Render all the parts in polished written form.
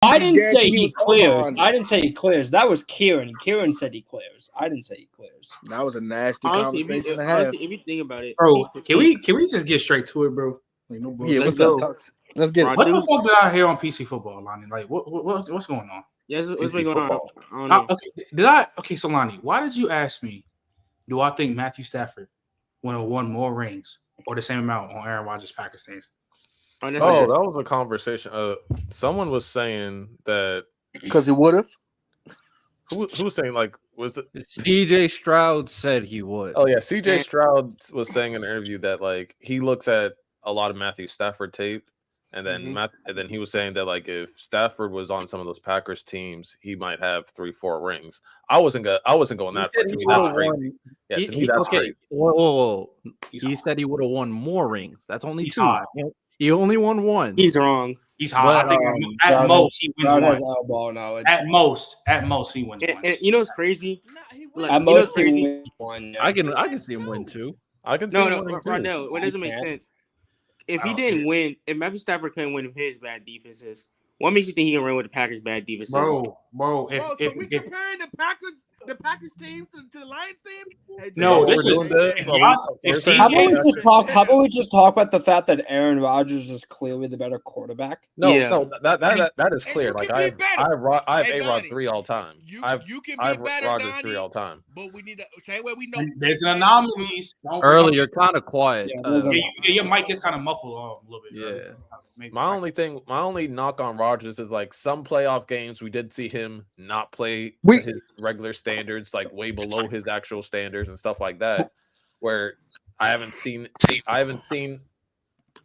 I didn't say he clears. I didn't say he clears. That was Kieran. Kieran said he clears. I didn't say he clears. That was a nasty conversation to have. Honestly, if you think about it, bro, can we just get straight to it, bro? Like, no bullshit. Let's go. Let's get it. What the fuck did I hear on PC football, Lonnie? Like, what's going on? Yes, what's been going on? I don't know. Okay, so Lonnie, why did you ask me? Do I think Matthew Stafford would have won more rings or the same amount on Aaron Rodgers' Packers teams? Oh, that was a conversation. Someone was saying that because he would have. Who was saying, like, was it CJ Stroud said he would? Oh yeah, CJ Stroud was saying in an interview that like he looks at a lot of Matthew Stafford tape, and then and then he was saying that like if Stafford was on some of those Packers teams, he might have 3-4 rings. I wasn't going that far. To me, that's crazy. Yeah, to me, that's crazy. Whoa. He said he would have won more rings. That's only two. High. He only won one. He's wrong. He's high. I think at most he wins one. At most he wins one. And you know what's crazy? At most he wins one. I can see him win two. I can see him winning two. No, it doesn't make sense. If he didn't win, if Matthew Stafford couldn't win with his bad defenses, what makes you think he can win with the Packers' bad defenses? Bro, if we comparing the Packers team to the Lions team? No, this is. How about we just talk about the fact that Aaron Rodgers is clearly the better quarterback? No, that is clear. Like I have A-Rod 3 all time. You can be better, Rodgers 3 all time. But we need to same way we know. There's an anomaly. Early, you're kind of quiet. Your mic is kind of muffled a little bit. Yeah. My only knock on Rodgers is like some playoff games we did see him not play his regular standards, like way below his actual standards and stuff like that, where I haven't seen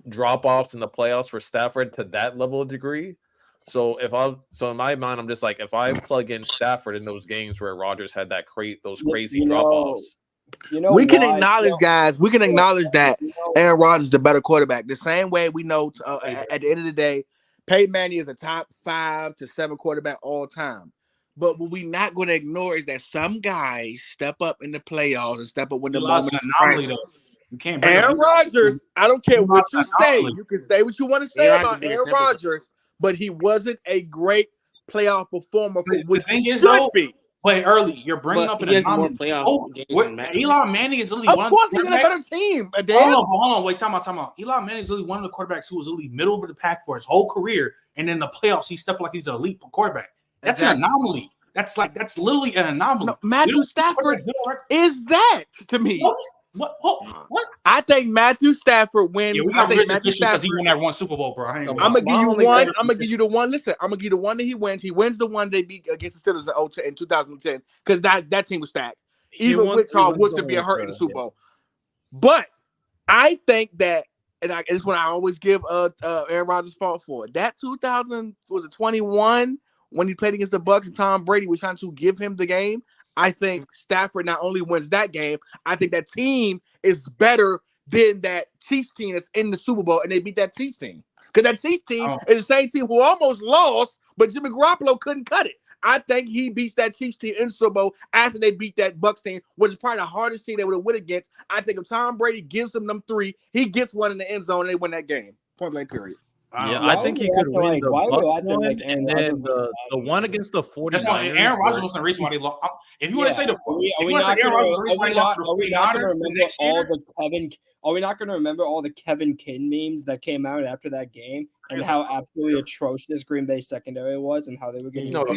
drop-offs in the playoffs for Stafford to that level of degree. So in my mind, I'm just like, if I plug in Stafford in those games where Rodgers had those crazy drop-offs. We can acknowledge, guys. We can acknowledge that Aaron Rodgers is the better quarterback. The same way we know at the end of the day, Peyton Manning is a top 5 to 7 quarterback all time. But what we're not going to ignore is that some guys step up in the playoffs and step up when the moment is right. You can't. Aaron Rodgers, I don't care what you say. You can say what you want to say about Aaron Rodgers, but he wasn't a great playoff performer for which he should be. Play early. You're bringing up an anomaly. Eli Manning is literally one. Of course, he's in a better team. Hold on. Wait, time out. Eli Manning is literally one of the quarterbacks who was literally middle of the pack for his whole career, and in the playoffs, he stepped like he's an elite quarterback. That's an anomaly. That's literally an anomaly. No, Matthew Stafford is that to me. What? I think Matthew Stafford wins. I think Matthew Stafford he won that one Super Bowl, bro. I'm gonna give you one. I'm gonna give you the one. Listen, I'm gonna give you the one that he wins. He wins the one they beat against the Steelers in 2010 because that team was stacked. Even with Charles Woodson being hurt in the Super Bowl. But I think that, and it's what I always give Aaron Rodgers fault for. That 2021 when he played against the Bucs and Tom Brady was trying to give him the game. I think Stafford not only wins that game, I think that team is better than that Chiefs team that's in the Super Bowl, and they beat that Chiefs team. Because that Chiefs team is the same team who almost lost, but Jimmy Garoppolo couldn't cut it. I think he beats that Chiefs team in the Super Bowl after they beat that Bucs team, which is probably the hardest team they would have won against. I think if Tom Brady gives them 3, he gets one in the end zone, and they win that game. Point blank, period. Yeah, I think he could win the Bucs one, and then the one against the 49ers. That's why Aaron Rodgers was the reason why they lost. If you want to say Aaron Rodgers was the reason why they lost to the 49ers, are we not going to remember all the Kevin King memes that came out after that game and how absolutely atrocious Green Bay secondary was and how they were getting? How were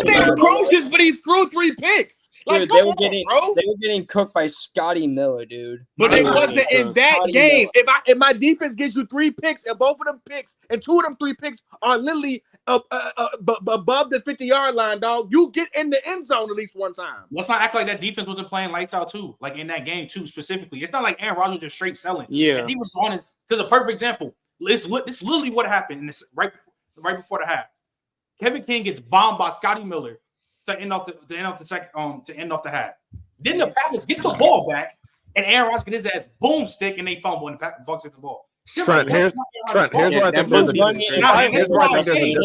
they atrocious? But he threw 3 picks. Dude, they were getting cooked by Scotty Miller, dude. But it wasn't in that game. If my defense gives you 3 picks and both of them picks and 2 of them 3 picks are literally above the 50-yard line, dog, you get in the end zone at least one time. Let's not act like that defense wasn't playing lights out too, like in that game too specifically. It's not like Aaron Rodgers just straight selling. Yeah, and he was on his. Because a perfect example. This literally what happened in this right before the half. Kevin King gets bombed by Scotty Miller to end off the half. Then the Packers get the ball back, and Aaron Rodgers get his ass boomstick, and they fumble, and the Bucs get the ball. Trent, here's what I think.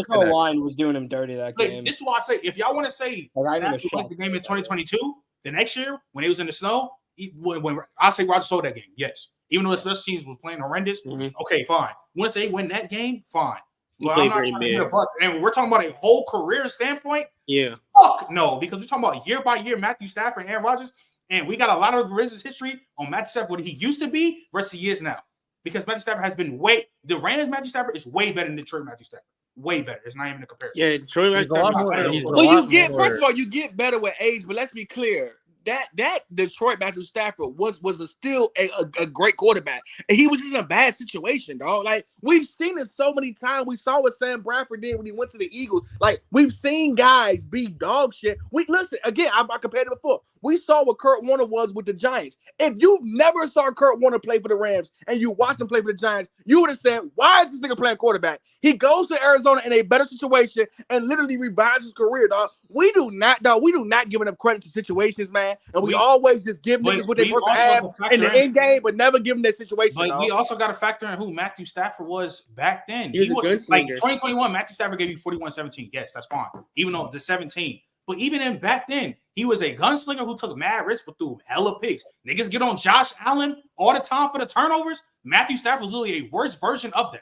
The line was doing him dirty that game. This is why I say, if y'all want to say Stafford wins the game in 2022, the next year when he was in the snow, when I say Rodgers sold that game, yes. Even though the special teams was playing horrendous, okay, fine. Want to say win that game, fine. Well, I'm not trying to be the Bucks. And we're talking about a whole career standpoint. Yeah. Fuck no, because we're talking about year by year Matthew Stafford and Aaron Rodgers, and we got a lot of Riz's history on Matthew Stafford, what he used to be versus he is now. Because Matthew Stafford has been the Rams Matthew Stafford is way better than Detroit Matthew Stafford. Way better. It's not even a comparison. Yeah, Detroit Matthew Stafford. Well, you get first of all, you get better with age, but let's be clear. That Detroit Matthew Stafford was still a great quarterback, and he was in a bad situation, dog. Like we've seen it so many times. We saw what Sam Bradford did when he went to the Eagles. Like we've seen guys be dog shit. We listen again. I compared it before. We saw what Kurt Warner was with the Giants. If you never saw Kurt Warner play for the Rams and you watched him play for the Giants, you would have said, "Why is this nigga playing quarterback?" He goes to Arizona in a better situation and literally revives his career, dog. We do not give enough credit to situations, man. And we always just give niggas what they're supposed to have in the end game, but never give them that situation. But we also got to factor in who Matthew Stafford was back then. He was like 2021. Matthew Stafford gave you 41-17. Yes, that's fine. Even though the 17. But even in back then, he was a gunslinger who took mad risks but threw hella picks. Niggas get on Josh Allen all the time for the turnovers. Matthew Stafford was really a worse version of that.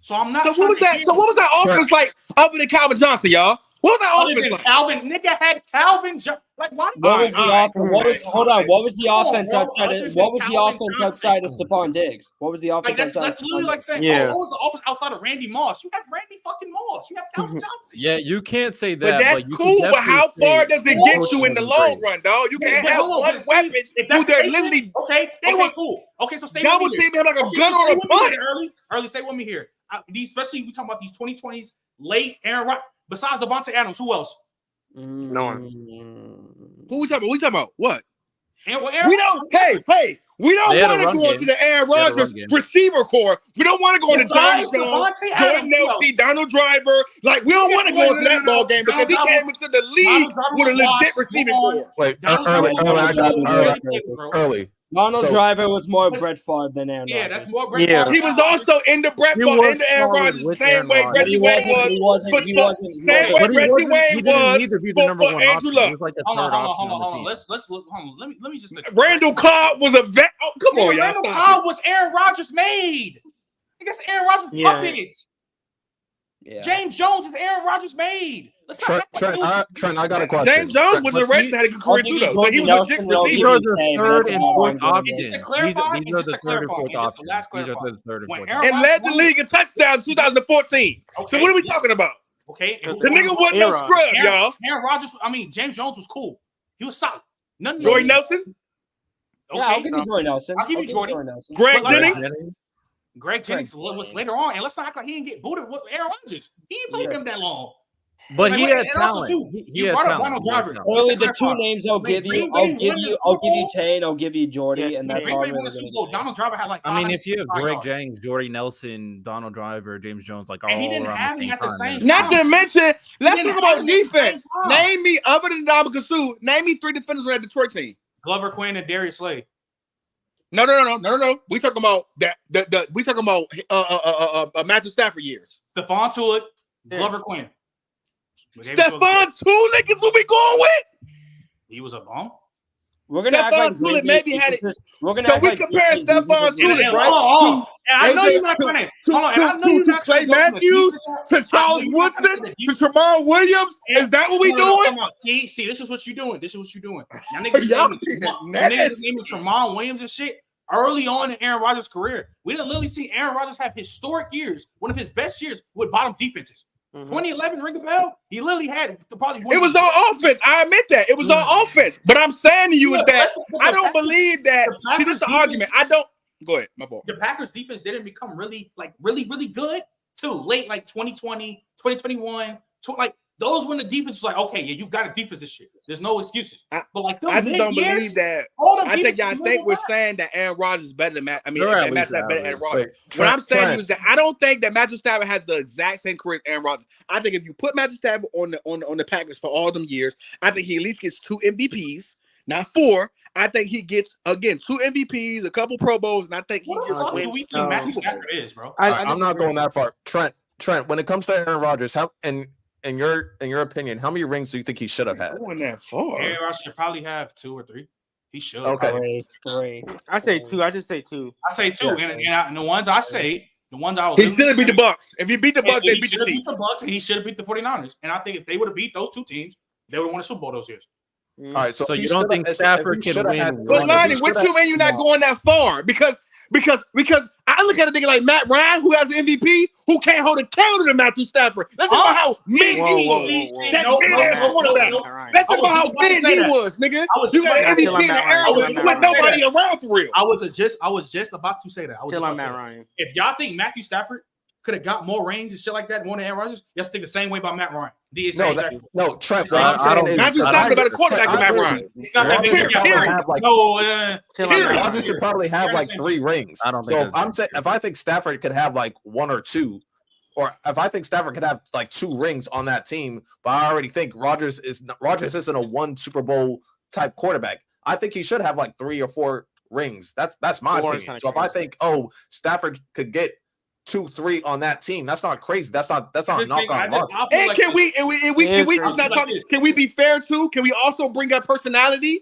So I'm not. So what was that? So what was that offense like other than Calvin Johnson, y'all? What was that offense like? Calvin, nigga had Calvin Johnson. Like why? What was the offense? What was the offense outside of? What was the offense outside of Stephon Diggs? What was the offense outside? That's literally like saying, what was the offense outside of Randy Moss? You have Randy fucking Moss. You have Calvin Johnson. Yeah, you can't say that. But that's cool. But how far does it get you in the long run, dog? You can't have one weapon who they're literally they were cool. Okay, so stay double team him like a gun on a punt. Early, stay with me here. Especially we talking about these 2020s late Aaron Rodgers. Besides Devontae Adams, who else? No one. Who we talking about? We talking about what? Aaron we don't. Hey, we don't want to go into the Aaron Rodgers receiver core. We don't want to go into James Jones, Jordan Nelson, Donald Driver. Like we don't want to go into that ball game because he came into the league with a legit receiving core. Wait, early. Donald Driver was more Brett Favre than Aaron Rodgers. Yeah, that's more Brett Favre. He was also in the Brett Favre, in the Aaron Rodgers, the same way Reggie Wayne was. Same way Reggie Wayne was for Andrew Luck. Hold on. Let's look. Hold on. Let me just. Randall Cobb was a vet. Oh, come on, y'all. Randall Cobb was Aaron Rodgers made. I guess Aaron Rodgers puppets. Yeah. James Jones is Aaron Rodgers made. Trent, I got a question. James Jones was a red had a good career too, though. So he was legit receiver. These are the third and fourth options. These are the third and fourth options. These are the third and fourth options. And led the league in touchdowns in 2014. So what are we talking about? Okay. The nigga wasn't no scrub, y'all. Aaron Rodgers, James Jones was cool. He was solid. Jordan Nelson? Yeah, I'll give you Jordan Nelson. I'll give you Jordan. Greg Jennings? Greg Jennings was later on, and let's not act like he didn't get booted with Aaron Rodgers. He didn't play him that long. But he had talent. He had talent. Only the two names I'll give you. I'll give you Tane. I'll give you Jordy, and that's all. Donald Driver had like. If you have Greg Jennings, Jordy Nelson, Donald Driver, James Jones, like all he didn't around have him at the same time. Not to mention, let's talk about defense. Name me, other than Ndamukong Suh, name me 3 defenders on that Detroit team. Glover Quinn and Darius Slay. No. We talking about that. We talking about Matthew Stafford years. Stephon Tuitt, Glover Quinn. Stephon Tuitt is what we going with. He was a bum. We're gonna Stephon Tuitt maybe had it. We're gonna so we compare Stephon Tuitt, right? I know you're not trying to Clay Matthews, to Charles Woodson, to Jamal Williams. Is that what we doing? See, this is what you're doing. Y'all niggas naming Jamal Williams and shit early on in Aaron Rodgers' career. We didn't literally see Aaron Rodgers have historic years, one of his best years with bottom defenses. 2011, ring a bell. He literally had probably. It was on offense. I admit that it was on offense. But I'm saying to you is that I don't believe that. See, this is the argument. I don't. Go ahead, my fault. The Packers defense didn't become really good till late, like 2020, 2021. Those when the defense was like, okay, yeah, you got a defense this year. There's no excuses. But like, I just don't believe that. I think we're saying that Aaron Rodgers is better than Matt. Matt's better than Aaron Rodgers. What I'm saying is that I don't think that Matthew Stafford has the exact same career as Aaron Rodgers. I think if you put Matthew Stafford on the Packers for all them years, I think he at least gets 2 MVPs. Not 4. I think he gets, again, 2 MVPs, a couple Pro Bowls, and I think he gets what do we think Matthew Stafford is, bro? I'm not going that far. Trent, when it comes to Aaron Rodgers, in your opinion, how many rings do you think he should have had? Going that far. Aaron Rodgers should probably have 2 or 3. He should. Okay. Great. I say 2. I just say 2. I say 2. And the ones I say, The ones I he should have beat the Bucks. If he beat the Bucks, they beat the Chiefs. The Bucks, and he should have beat the 49ers. And I think if they would have beat those two teams, they would have won a Super Bowl those years. All right, so you don't think Stafford can win? But Lonnie, what you mean you're not going that far? Because I look at a nigga like Matt Ryan, who has the MVP, who can't hold a candle to Matthew Stafford. Let's talk about how big he was. Let's talk about how big he was, nigga. You got an MVP in the era with nobody around for real. I was just about to say that. Till I'm Matt Ryan. If y'all think Matthew Stafford could have got more rings and shit like that more than Aaron Rodgers, y'all think the same way about Matt Ryan. No, Trent. Matthew Stafford a better quarterback than Matt Ryan. It's not that big. Rodgers could probably have like 3 rings. I don't think. So if I think Stafford could have like 1 or 2, or if I think Stafford could have like 2 rings on that team, but I already think Rodgers isn't a 1 Super Bowl type quarterback. I think he should have like 3 or 4 rings. That's my opinion. So if I think Stafford could get 2-3 on that team, that's not crazy. That's not knock on Rodgers. And can we be fair too? Can we also bring up personality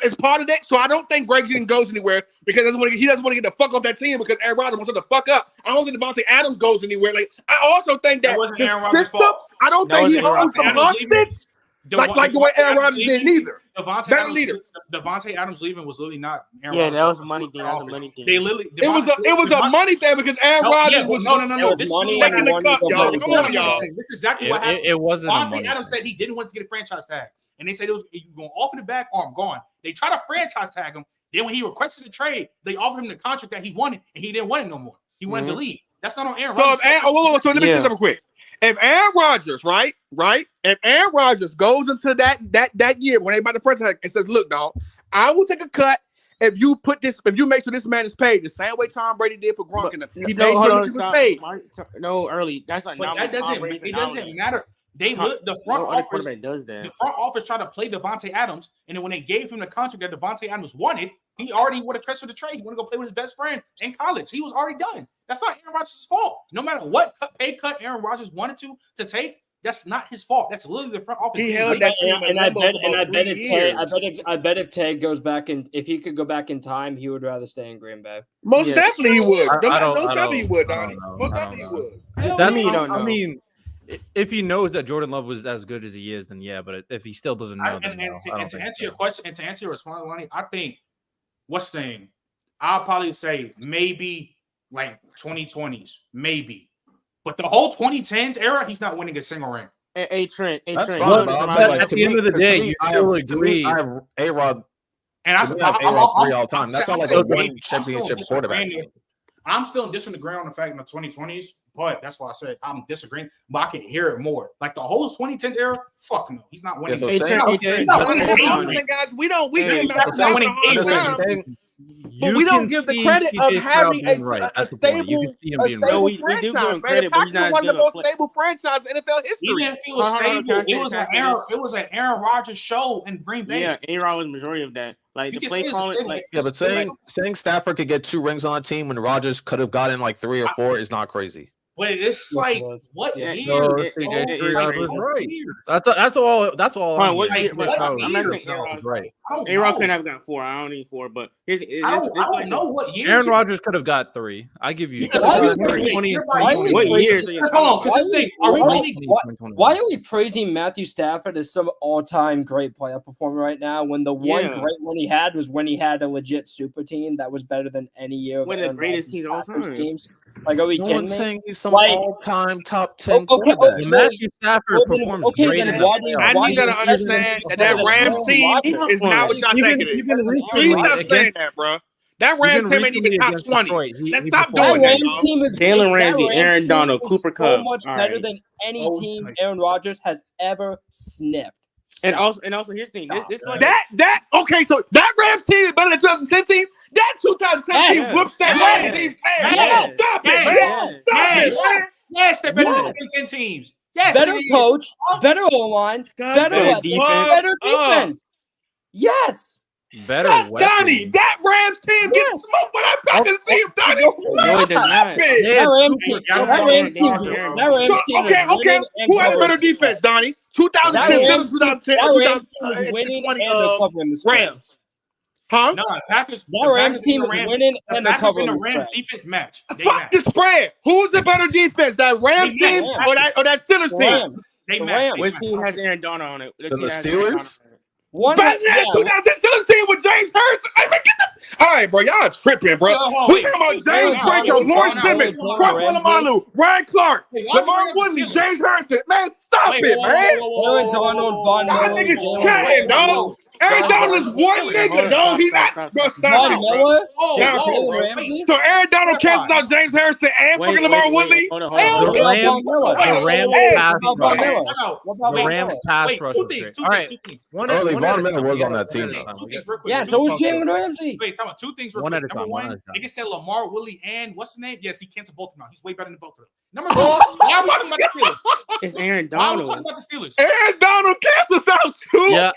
as part of that? So I don't think Greg Jean goes anywhere because he doesn't want to get the fuck off that team because Aaron Rodgers wants him to fuck up. I don't think Devontae Adams goes anywhere. Like I also think that the system. I don't think he holds the hostage like the way Aaron Rodgers did neither. Devontae Adams leaving was literally not Aaron Rodgers. That was a money thing. That was a money thing. It was a money thing because Aaron Rodgers was no. This is second the cup, y'all. Come on, y'all. This is exactly what happened. It wasn't. Devontae Adams said he didn't want to get a franchise tag, and they said it was going off in the back or I'm gone. They tried to franchise tag him. Then when he requested a trade, they offered him the contract that he wanted, and he didn't want it no more. He wanted to leave. That's not on Aaron Rodgers. So let me say something quick. If Aaron Rodgers, right? If Aaron Rodgers goes into that year when they about the first time and says, "Look, dog, I will take a cut if you make sure this man is paid the same way Tom Brady did for Gronk, and he made sure he was paid." Early. That's like that doesn't matter. The front office tried to play Devontae Adams, and then when they gave him the contract that Devontae Adams wanted, he already would have requested the trade. He wanted to go play with his best friend in college. He was already done. That's not Aaron Rodgers' fault. No matter what pay cut Aaron Rodgers wanted to take, that's not his fault. That's literally the front office. He held that team and I bet if Ted goes back and if he could go back in time, he would rather stay in Green Bay. Most definitely he would. Most definitely he would, Donnie. Most definitely he would. I mean, if he knows that Jordan Love was as good as he is, then yeah. But if he still doesn't know, to answer your question and to answer your response, Lonnie, I think I'll probably say maybe like 2020s, maybe. But the whole 2010s era, he's not winning a single ring. Hey Trent. At the end of the day, you still agree. I have A-Rod. And I'm 3 all the time. That's not like a 1 championship quarterback. I'm still disagreeing on the fact in the 2020s, but that's why I said I'm disagreeing. But I can hear it more. Like the whole 2010s era, fuck no, he's not winning. He's not winning. Guys, we don't give the credit of having a stable franchise. The Packers are one of the most stable franchises in NFL history. He didn't feel stable. It was an Aaron Rodgers show in Green Bay. Yeah, Aaron was the majority of that. Like the play calling, but saying Stafford could get 2 rings on a team when Rodgers could have gotten like 3 or 4 is not crazy. But it's like what year? That's all. That's all. I'm not saying right. Aaron couldn't have gotten 4. I don't need 4, but I don't know what year. Aaron Rodgers could have got 3. I give you 20. What year? Hold on, because this thing. Why are we praising Matthew Stafford as some all-time great playoff performer right now when the one great one he had was when he had a legit super team that was better than any year of one of the greatest teams all time. Like, are we kidding me? Saying he's some all-time top 10 quarterback. Matthew Stafford performs great. I need you to understand that Rams team is not what y'all think it is. Please stop saying that, bro. That Rams team ain't even top 20. Let's stop doing that. Jalen Ramsey, Aaron Donald, Cooper Kupp. So much better than any team Aaron Rodgers has ever sniffed. And also, here's the thing. This like okay. So that Rams team is better than 2010 team. That 2010 team whoops that Rams team. Stop it. Yes, they're better than 2010 teams. Yes, better coach, better O-line, better defense. Yes. Better Donnie, that Rams team gets smoked by that Packers team, Donnie. No, it does not. That Rams team. Okay. Who had a better defense, Donnie? 2010, 2010, 2020 Rams. Huh? No, Packers. That Rams team is winning and they're Packers and covering the Rams spread. defense match. They Fuck match. the spread. Who's the better defense? That Rams They team match. or that Steelers team? Rams. They The match. Rams. Which team has Aaron Donald on it? The Steelers? One. But that 2006 team with James Hurst. All right, bro. Y'all tripping, bro. We talking about James Franco, Lawrence Timmons, Trump Polamalu, Ryan Clark, Lamar Woodley, James Hurst. Man, stop it, man. Aaron Donald, Von Y'all Miller. niggas chatting, dog. Aaron Donald is one nigga, dog. He not. Bro, stop Von it, bro. Miller. Stop it, Ramsey. So Aaron Donald cancels out James Harrison and fucking Lamar Woodley. Hold on. The Rams pass rush. Two things. All right. Early Von Miller was on that team, though. Two things real quick. Yeah, so was Jalen Ramsey. Wait, tell me two things real One quick. at a Number time, one, one at a time. they just said Lamar, Willie, and what's his name? Yes, he canceled both of them out. He's way better than both of them. Number two, why are we talking about the Steelers? It's Aaron Why are we talking Donald. about the Steelers? Aaron Donald cancels out too. Yeah,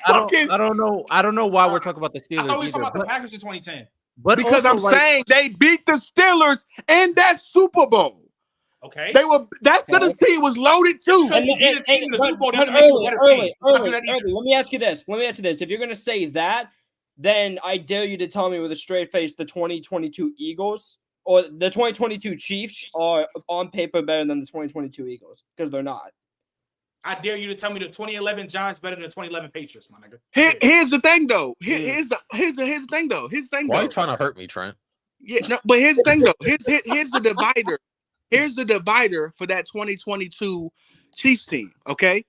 I don't know why we're talking about the I Steelers thought we were talking either. about the Packers in 2010. But Because also, I'm saying they beat the Steelers in that Super Bowl. Okay. They were that Steelers team was loaded too. And you beat a team in the Super Bowl, doesn't But make you a better team. early. Let me ask you this. If you're gonna say that, then I dare you to tell me with a straight face the 2022 Eagles or the 2022 Chiefs are on paper better than the 2022 Eagles, because they're not. I dare you to tell me the 2011 Giants better than the 2011 Patriots, my nigga. Here's the thing though. Here's the thing though. Why are you trying to hurt me, Trent? Yeah, no, but here's the thing though. Here's the divider. Here's the divider for that 2022 Chiefs team. Okay,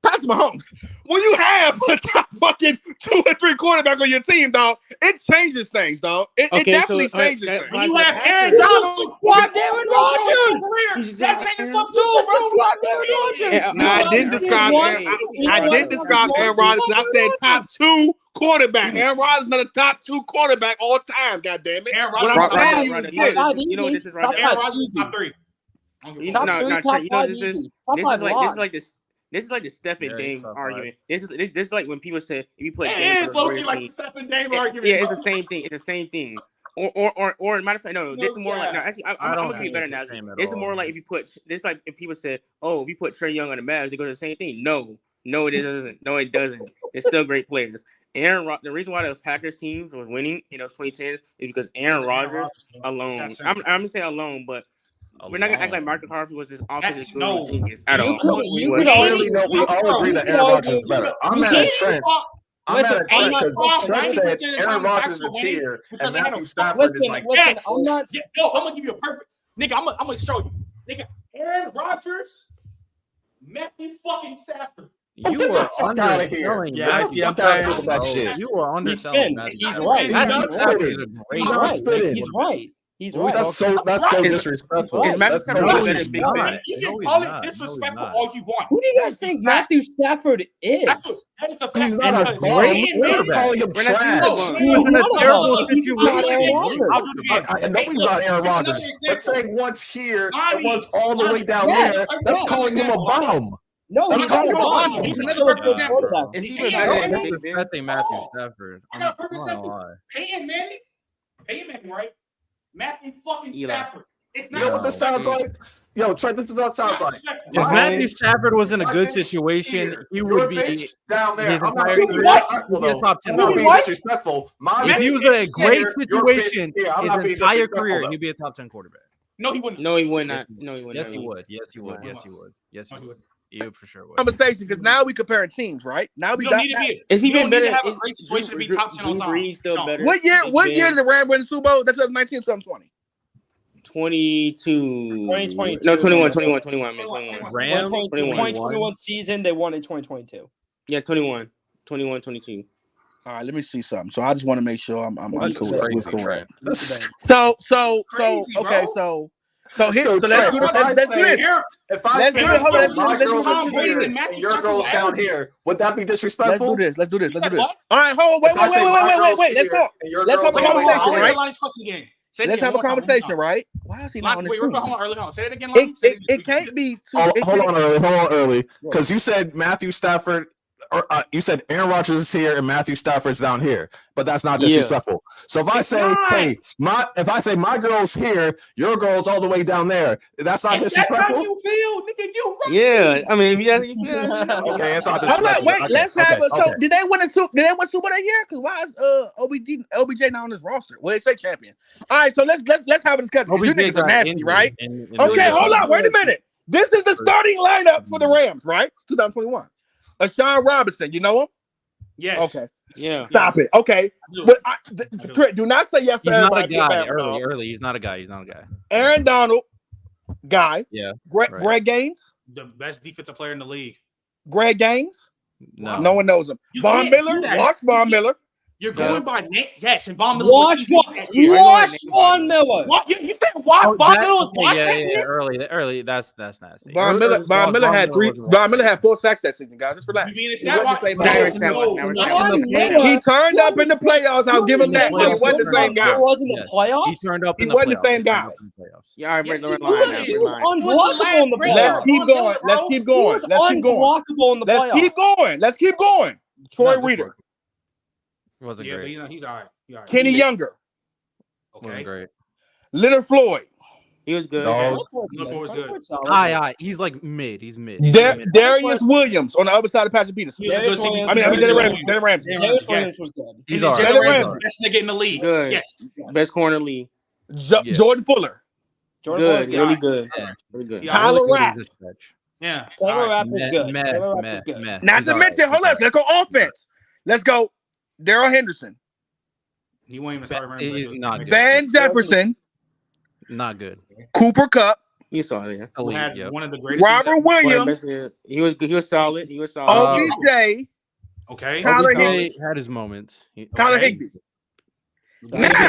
Patrick Mahomes. When you have a top fucking 2 or 3 quarterbacks on your team, dog, it changes things, dog. It definitely changes things. When you have Aaron Donald, Squad Darren Rodgers. that changes stuff too, bro. Squad Darren Rodgers. No, I did describe Aaron Rodgers. I said top 2 quarterback. Aaron Rodgers is not a top 2 quarterback all time. God damn it! Aaron What Rodgers, I'm saying is this. You know what this is right Aaron now? Rodgers is top 3. Top three, top five, this easy. is like the Steph and Dame argument. This is like when people say if you put It Dame is for the low-key Warriors like team. the Steph and Dame argument. Yeah, it's bro. the same thing. It's the same thing. Or matter of fact, no. This is more like no. Actually, I'm gonna give you a better analogy. This is more like if you put this like if people said, oh, if you put Trae Young on the Mavs, they go to the same thing. No, it doesn't. No, it doesn't. It's still great players. The reason why the Packers teams was winning in those 2010s is because Aaron Rodgers alone. I'm gonna say alone, but we're not gonna act like Marcus Harvey was this offensive genius at all. We all agree that Aaron Rodgers is better. I'm mad at Trent. I'm mad at Trent because Trent said Aaron Rodgers is a tier and Matthew Stafford is like, yes. I'm gonna give you a perfect nigga. I'm gonna show you, nigga. Aaron Rodgers, Matthew fucking Stafford. You are out of here. You are underselling that. He's right. He's right. That's so disrespectful. You can call it disrespectful all you want. Who do you guys think Matthew Stafford is? That is the He's not a great quarterback. Calling him trash. He was in a terrible situation. I know he's not Aaron Rodgers, but saying once here and once all the way down there, that's calling him a bum. No, he's not a bomb. He's another perfect example. I think Matthew Stafford. I got a perfect example. Peyton Manning, right? Matthew fucking Stafford. It's not. You know what this sounds like? Yo, Trent, this is what it sounds like. If Matthew Stafford was in a good situation, he would be down there. his I'm not entire being career. disrespectful. I'm not being disrespectful. If he was in a great situation, his entire career, he'd be a top 10 quarterback. No, he wouldn't. No, he would not. No, he would not. Yes, he would. Yes, he would. Yes, he would. Yes, he would. You for sure would. Conversation because now we comparing teams, right? Now we got. Is he been better? Have a great situation to be top 10 on time. Still better. What year did the Rams win the Super Bowl? That's 2019, 2020. 2022. No, 21. 21. Rams 2021 season, they won in 2022. Yeah, 21, 22. All right, let me see something. So I just want to make sure I'm correct. So Okay, so let's do this. Let's do it. Hold on. Your girl's down here. Would that be disrespectful? Let's do this. All right, hold on. Wait. Let's talk. Let's have a conversation, right? Let's have a conversation, right? Why is he not on this screen? Hold on. Say it again. It can't be. Hold on, early. Because you said Matthew Stafford you said Aaron Rodgers is here and Matthew Stafford's down here, but that's not disrespectful. So if I say, hey, my girl's here, your girl's all the way down there, that's not disrespectful. That's how you feel, nigga. You right. Yeah, I mean, you feel. Okay, it's not Hold on, wait. Okay, Let's have okay. So, did they win Super Bowl that year? Because why is OBJ not on this roster? Well, they say champion. All right, so let's have a discussion. You niggas are nasty, right? Okay, hold on. Wait a minute. This is the starting lineup for the Rams, right? 2021. Sean Robinson, you know him? Yes. Okay. Yeah. Stop it. Okay. But Trent, do not say yes to He's not a everybody. guy. Early. He's not a guy. Aaron Donald, guy. Yeah. Greg Gaines. The best defensive player in the league. Greg Gaines. No. No one knows him. Von Miller. Watch Von Miller. You're going by name. Yes, and Von Miller. Watch Von Miller. What? You think Von Miller was Yeah, early. That's nasty. Von Miller had 4 sacks that season, guys. Just relax. You being a He wasn't the same guy. He turned up in the playoffs. I'll give him that. But he wasn't the same guy. It wasn't the playoffs. He turned up. He wasn't the same guy. Yeah, Yes, he was unblockable in the playoffs. Let's keep going. Let's keep going. He was unblockable in the playoffs. Let's keep going. Troy Reader. He wasn't great. But he's all right. Kenny Younger. Wasn't great. Leonard Floyd. He was good. was good. Aye. He's like mid. He's mid. Darius Williams on the other side of Patrick Peterson. Jalen Ramsey. Darius Williams was good. He's all Jalen right. Ramsey. Best nigga in the league. Good. Yes. Best corner in the league. Jordan Fuller. Good. Really good. Really good. Tyler Rapp. Yeah. Taylor Rapp was good. Taylor Rapp was good. Not to mention, hold up. Let's go offense. Let's go. Daryl Henderson. He won't even start running. He's not good. Van Jefferson. Not good. Cooper Kupp. You saw it. Who had one of the greatest. Robert Williams. He was solid. OBJ. Okay. Tyler Higbee Higbee. had his moments. Tyler Higbee. Now,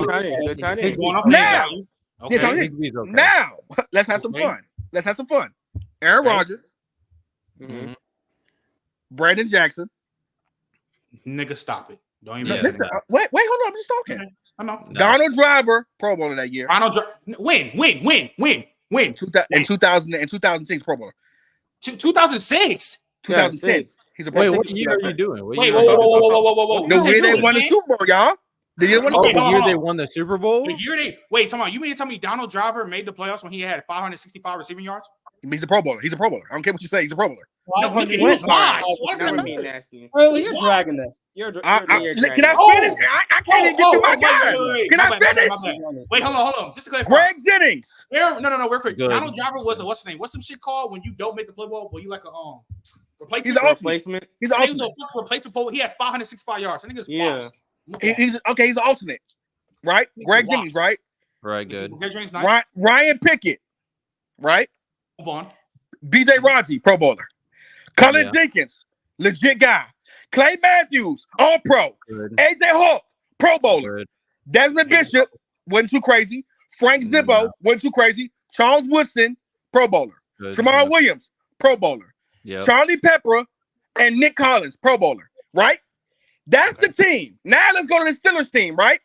now, let's have some fun. Aaron Rodgers. Brandon Jackson. Nigga, stop it. Don't even listen. Wait, hold on. I'm just talking. Okay. I know. Donald Driver, Pro Bowler that year. Win. In 2006 Pro Bowler. 2006. 2006. He's a Pro Bowler. What year are you doing? Whoa. The year they won the Super Bowl, y'all. The year they won the Super Bowl? You mean to tell me Donald Driver made the playoffs when he had 565 receiving yards? He's a Pro Bowler. I don't care what you say. He's a Pro Bowler. He was nice. Really, you're dragging this. Can I finish? I can't even get to my guy. Can I finish? Wait, hold on. Just to clarify. Greg Jennings. No, real quick. Donald Driver was a what's the name? What's some shit called when you don't make the Pro Bowl? Well, you like a replacement. He's an replacement. He's an replacement. He had 565 yards. I think it's He's an alternate, right? Greg Jennings, right? Right, good. Ryan Pickett, right? Move on. BJ Raji, Pro Bowler. Cullen Jenkins, legit guy. Clay Matthews, All Pro. Good. AJ Hawk, Pro Bowler. Good. Desmond Bishop, wasn't too crazy. Frank Zippo, wasn't too crazy. Charles Woodson, Pro Bowler. Good. Jamal Williams, Pro Bowler. Yep. Charlie Pepper and Nick Collins, Pro Bowler. Right? That's the team. Now let's go to the Steelers team, right?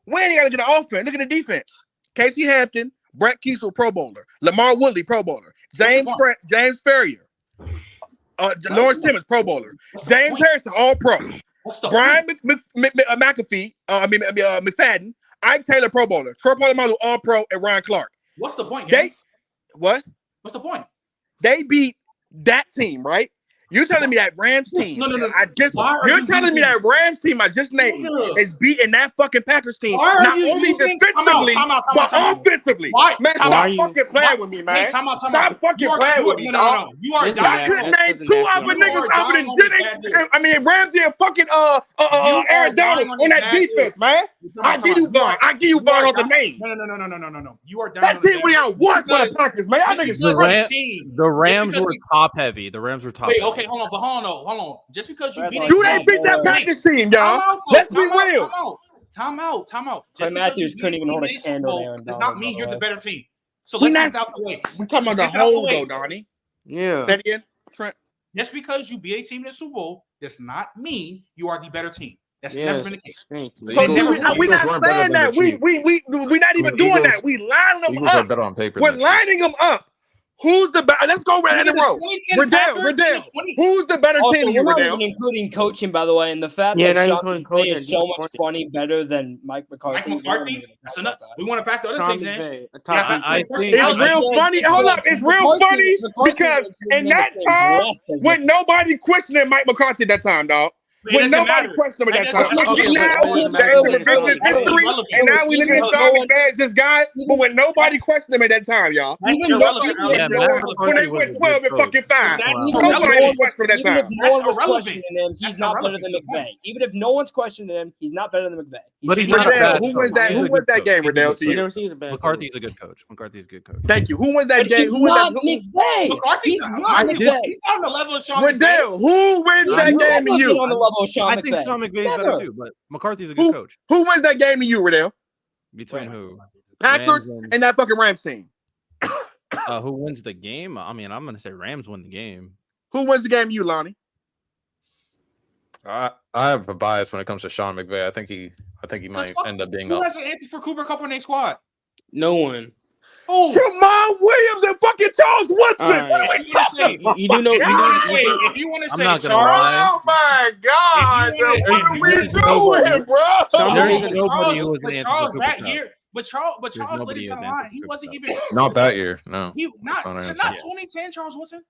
We ain't got to get the offense. Look at the defense. Casey Hampton, Brett Kiesel, Pro Bowler. Lamar Woodley, Pro Bowler. James Ferrier. Lawrence Timmons, Pro Bowler. James Harrison, All Pro. Brian McAfee, McFadden. Ike Taylor, Pro Bowler. Troy Polamalu, All Pro, and Ryan Clark. What's the point? What's the point? They beat that team, right? You're telling me that Rams team? No. You're telling me that Rams team I just named is beating that fucking Packers team, not only defensively but offensively. Man, stop fucking playing with me, man. Stop fucking playing with me, dog. You are I couldn't name two other niggas other than Jennings. Ramsey and fucking Aaron Donald on that defense, man. I give you Vaughn. Off the name. No. You are down. That team we out was for the Packers, man. Y'all niggas the Rams were top heavy. Okay, hold on. Just because you beat they beat that Packers team, y'all? Let's be real. Time out. Just Matthews couldn't even hold a candle. Does not mean you're the better team. So let's get out the way. We're talking about the whole though, Donnie. Yeah. Say it again, Trent. Just because you beat a team in the Super Bowl does not mean you are the better team. That's never been the case. So we're not saying that. We're not even doing that. We lining them up. Better on paper. We're lining them up. Who's the better? Let's go right in a row. Riddell. Who's the better team to you, we're not Riddell? even including coaching, by the way, and the fact Yeah, that not Sean including McVay coaching. is so much funny better than Mike McCarthy. Mike McCarthy. That's enough. We want to factor other things in. I think It's real funny. Hold up, it's real funny because in that time, when nobody questioning Mike McCarthy at that time, dog. When nobody questioned him at that time. Now, there's a revisionist history, and now we looking at Sean McVay as this guy, but when nobody questioned him at that time, y'all. When they went 12 and fucking 5. Nobody questioned him at that time. No one was questioning him. He's not better than McVay. Even if no one's questioning him, he's not better than McVay. But he's not Riddell, who wins that game, Riddell, to you? McCarthy's a good coach. McCarthy's a good coach. Thank you. Who wins that game? He's not McVay. He's not McVay. He's not on the level of Sean Riddell, who wins that game to you? On the level of Sean I think McVay. Sean McVay's better too, but McCarthy's a good coach. Who wins that game to you, Riddell? Between who? Packers and that fucking Rams team. Who wins the game? I mean, I'm gonna say Rams win the game. Who wins the game to you, Lonnie? I have a bias when it comes to Sean McVay. I think he might end up being Who up. has an answer for Cooper Kupp on their squad? No one. Oh, Jamal Williams and fucking Charles Woodson. What are we talking about? You do know. If you want to say not gonna lie. Oh my God! What are we doing, bro? There's nobody who was an answer Charles for that Cooper year. But Charles later down the line, he wasn't even. Not that year. No. He not That's not an not answer. 2010 Charles Woodson.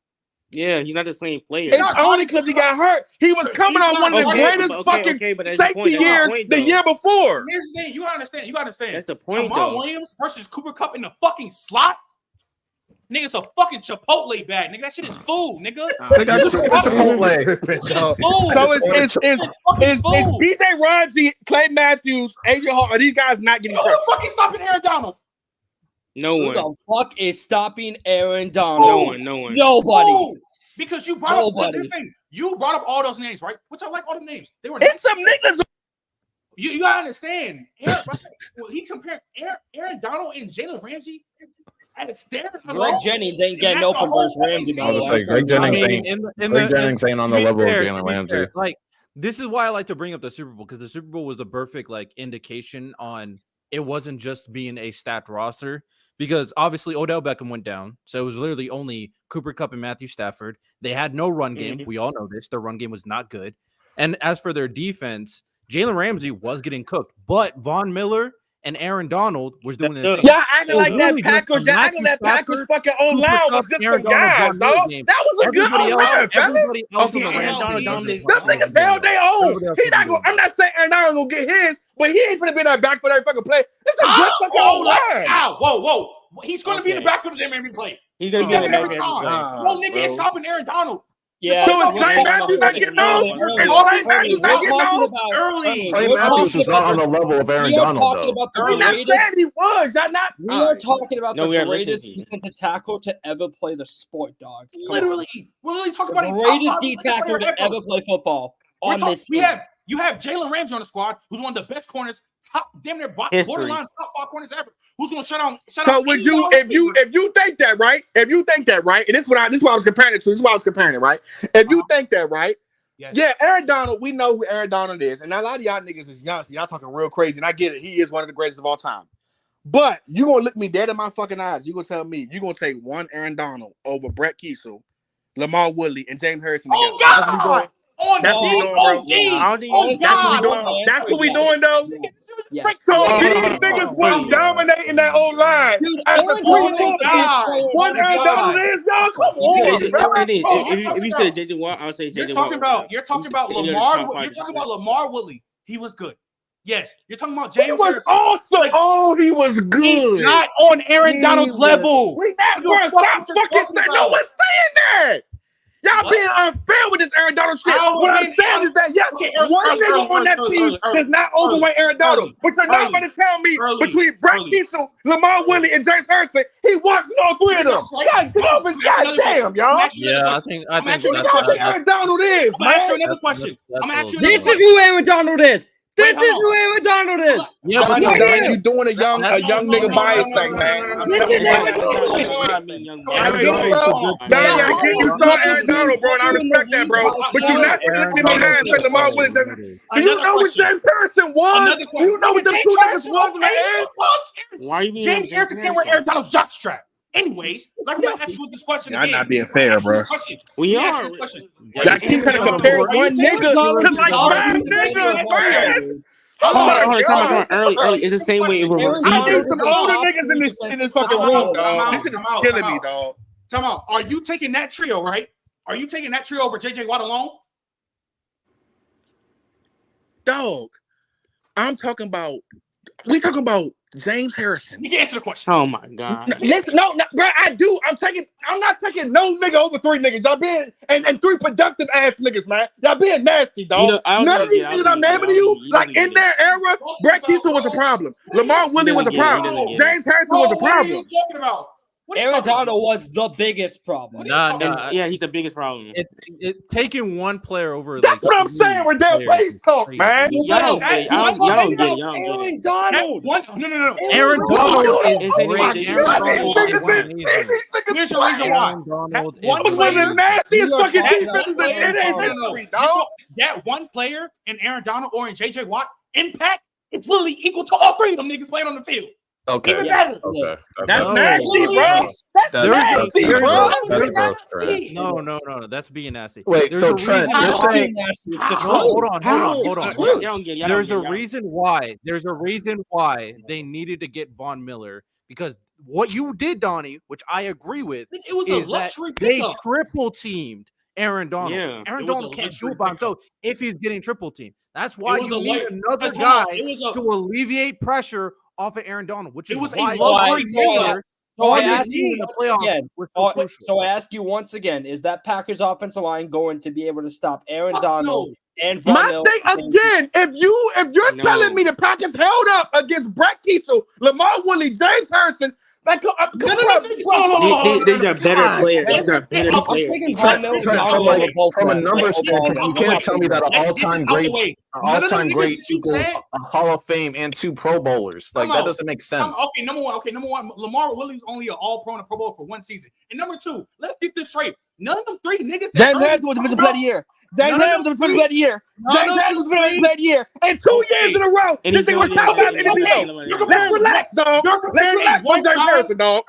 Yeah, he's not the same player. It's only because he got hurt. He was coming on one of the greatest fucking safety years the year before. Here's the thing. You gotta understand. You gotta understand. That's the point, Jamal though. Williams versus Cooper Kupp in the fucking slot. Nigga's a fucking Chipotle bag. Nigga, that shit is food, nigga. They got Chipotle. Is BJ Ramsey, Clay Matthews, Adrian Hall, are these guys not getting Who hurt? the fuck is stopping Aaron Donald? No Who one. the fuck is stopping Aaron Donald? No one. Nobody. Ooh, because you brought up all those names, right? Which I like all the names. They were It's some niggas. You gotta understand. He compared Aaron Donald and Jalen Ramsey as their Greg Jennings ain't getting open versus Ramsey. I was gonna say Greg Jennings ain't on the level of Jalen Ramsey. Like, this is why I like to bring up the Super Bowl, because the Super Bowl was the perfect indication on it wasn't just being a stacked roster. Because obviously Odell Beckham went down, so it was literally only Cooper Kupp and Matthew Stafford. They had no run game. Mm-hmm. We all know this. Their run game was not good. And as for their defense, Jalen Ramsey was getting cooked, but Von Miller and Aaron Donald was doing their thing. Y'all acting like that Packers. Y'all acting that Packers fucking old line was just some guys, dog. That was a good old line, fellas. Everybody else Okay, on the Aaron Rams Donald team dominates. Them niggas held their own. He not gonna. I'm not saying Aaron Donald gonna get his, but he ain't gonna be in that back for every fucking play. This is a good fucking old line. Whoa. He's gonna be in the backfield of them every play. He's gonna He be does in it the every back time. No nigga is stopping Aaron Donald. Yeah. So is Clay Matthews not getting on? Is Clay Matthews not getting on? Early. Clay Matthews is not on the level of Aaron Donald, though. We're not saying he was. Y'all not. We are talking about No, we the are greatest listening. defensive tackle to ever play the sport, dog. Literally. We're literally talking The about greatest D tackle to ever play football on this team. You have Jalen Ramsey on the squad, who's one of the best corners, top damn near borderline top 5 corners ever. Who's gonna shut out? So would you, if you think that, right? If you think that, right? And this is what I was comparing it to. This is why I was comparing it, right? If you think that, right? Yes. Yeah, Aaron Donald, we know who Aaron Donald is, and a lot of y'all niggas is young, so y'all talking real crazy, and I get it. He is one of the greatest of all time. But you gonna look me dead in my fucking eyes. You gonna tell me you gonna take one Aaron Donald over Brett Kiesel, Lamar Woodley, and James Harrison together. Oh God! That's what we doing, bro. That's what we doing, though. Yes. So these niggas was dominating that old line. Dude, As a Aaron Donald what Aaron Donald is, y'all? Come on, bro. If you said JJ Watt, I'll say JJ Watt. You're talking about Lamar. You're talking about Lamar Woodley. He was good. Yes. You're talking about James. He was awesome. Oh, he was good. He's not on Aaron Donald's level. We not bro. Stop fucking saying. No one's saying that. Y'all being unfair with this Aaron Donald shit. What I'm saying is that, yes, one nigga on that team does not overweight Aaron Donald. But you're not going to tell me between Brett Kiesel, Lamar Woodley, and James Harrison, he watched all three of them. God damn, y'all. Yeah, I think that's Aaron Donald is, I'm man. gonna ask you another question. This is who Aaron Donald is. This is who Aaron Donald is. Yeah, you doing a young nigga bias thing, man. This is Aaron Donald. You saw Aaron Donald, bro, and I respect that, bro. But you're not looking behind saying Lamar Williams. Do you know what James Harrison was? Do you know what them two niggas was in the end? Why are you being James Harrison can't wear Aaron Donald's jock strap. Anyways, like I'm gonna ask you this question Y'all again. not being fair, bro. We Y'all are. keep trying to compare one nigga to like 5 niggas, man. Hold on. Early. It's the same way with I need receivers. some older niggas in this fucking room, dog. This shit is killing me, dog. Time out. Are you taking that trio, right? Are you taking that trio over JJ Watt alone? Dog, we talking about James Harrison. You can answer the question. Oh my god. Listen, no, bro, I'm not taking no nigga over 3 niggas. Y'all being and 3 productive ass niggas, man. Y'all being nasty, dog. None of these niggas I'm naming to you, like in their era, Brett Keisel was a problem. Lamar Willie was a problem. James Harrison was a problem. What are you talking about? Aaron Donald was the biggest problem. Yeah, he's the biggest problem. Taking one player over. That's what I'm saying. We're down base talk, man. Y'all don't get it. Aaron Donald. No. Aaron Donald is great. Here's the reason why. That was one of the nastiest fucking defenses in history, dog. That one player in Aaron Donald or in JJ Watt impact is literally equal to all 3 of them niggas playing on the field. Okay. Even better. That's nasty, bro. That's nasty, bro. No. That's being nasty. Wait, so Trent, you're saying hold on. Y'all don't get it. There's a reason why. There's a reason why they needed to get Von Miller, because what you did, Donnie, which I agree with, it was a luxury they triple teamed Aaron Donald. Yeah, Aaron Donald can't do it by himself if he's getting triple teamed. That's why you need another guy to alleviate pressure off of Aaron Donald, which is why I ask you once again: is that Packers offensive line going to be able to stop Aaron Donald and Von Miller? My thing again, if you're telling me the Packers held up against Brett Keisel, Lamar Willie, James Harrison, these are better players. These are better players. From a number standpoint, you can't tell me that an all-time great equals a Hall of Fame and 2 Pro Bowlers. Like, that doesn't make sense. Okay, number one, Lamar Willie's only an All-Pro and a Pro Bowl for 1 season. And number 2, let's get this straight. None of them 3 niggas. James Harrison was Defensive Player of the Year. James Harrison was Defensive Player of the Year. James Harrison was Defensive Player of the Year. And 2 years in a row, this thing was top 5 NFL. Let's relax, dog. Let's relax on James Harrison, dog.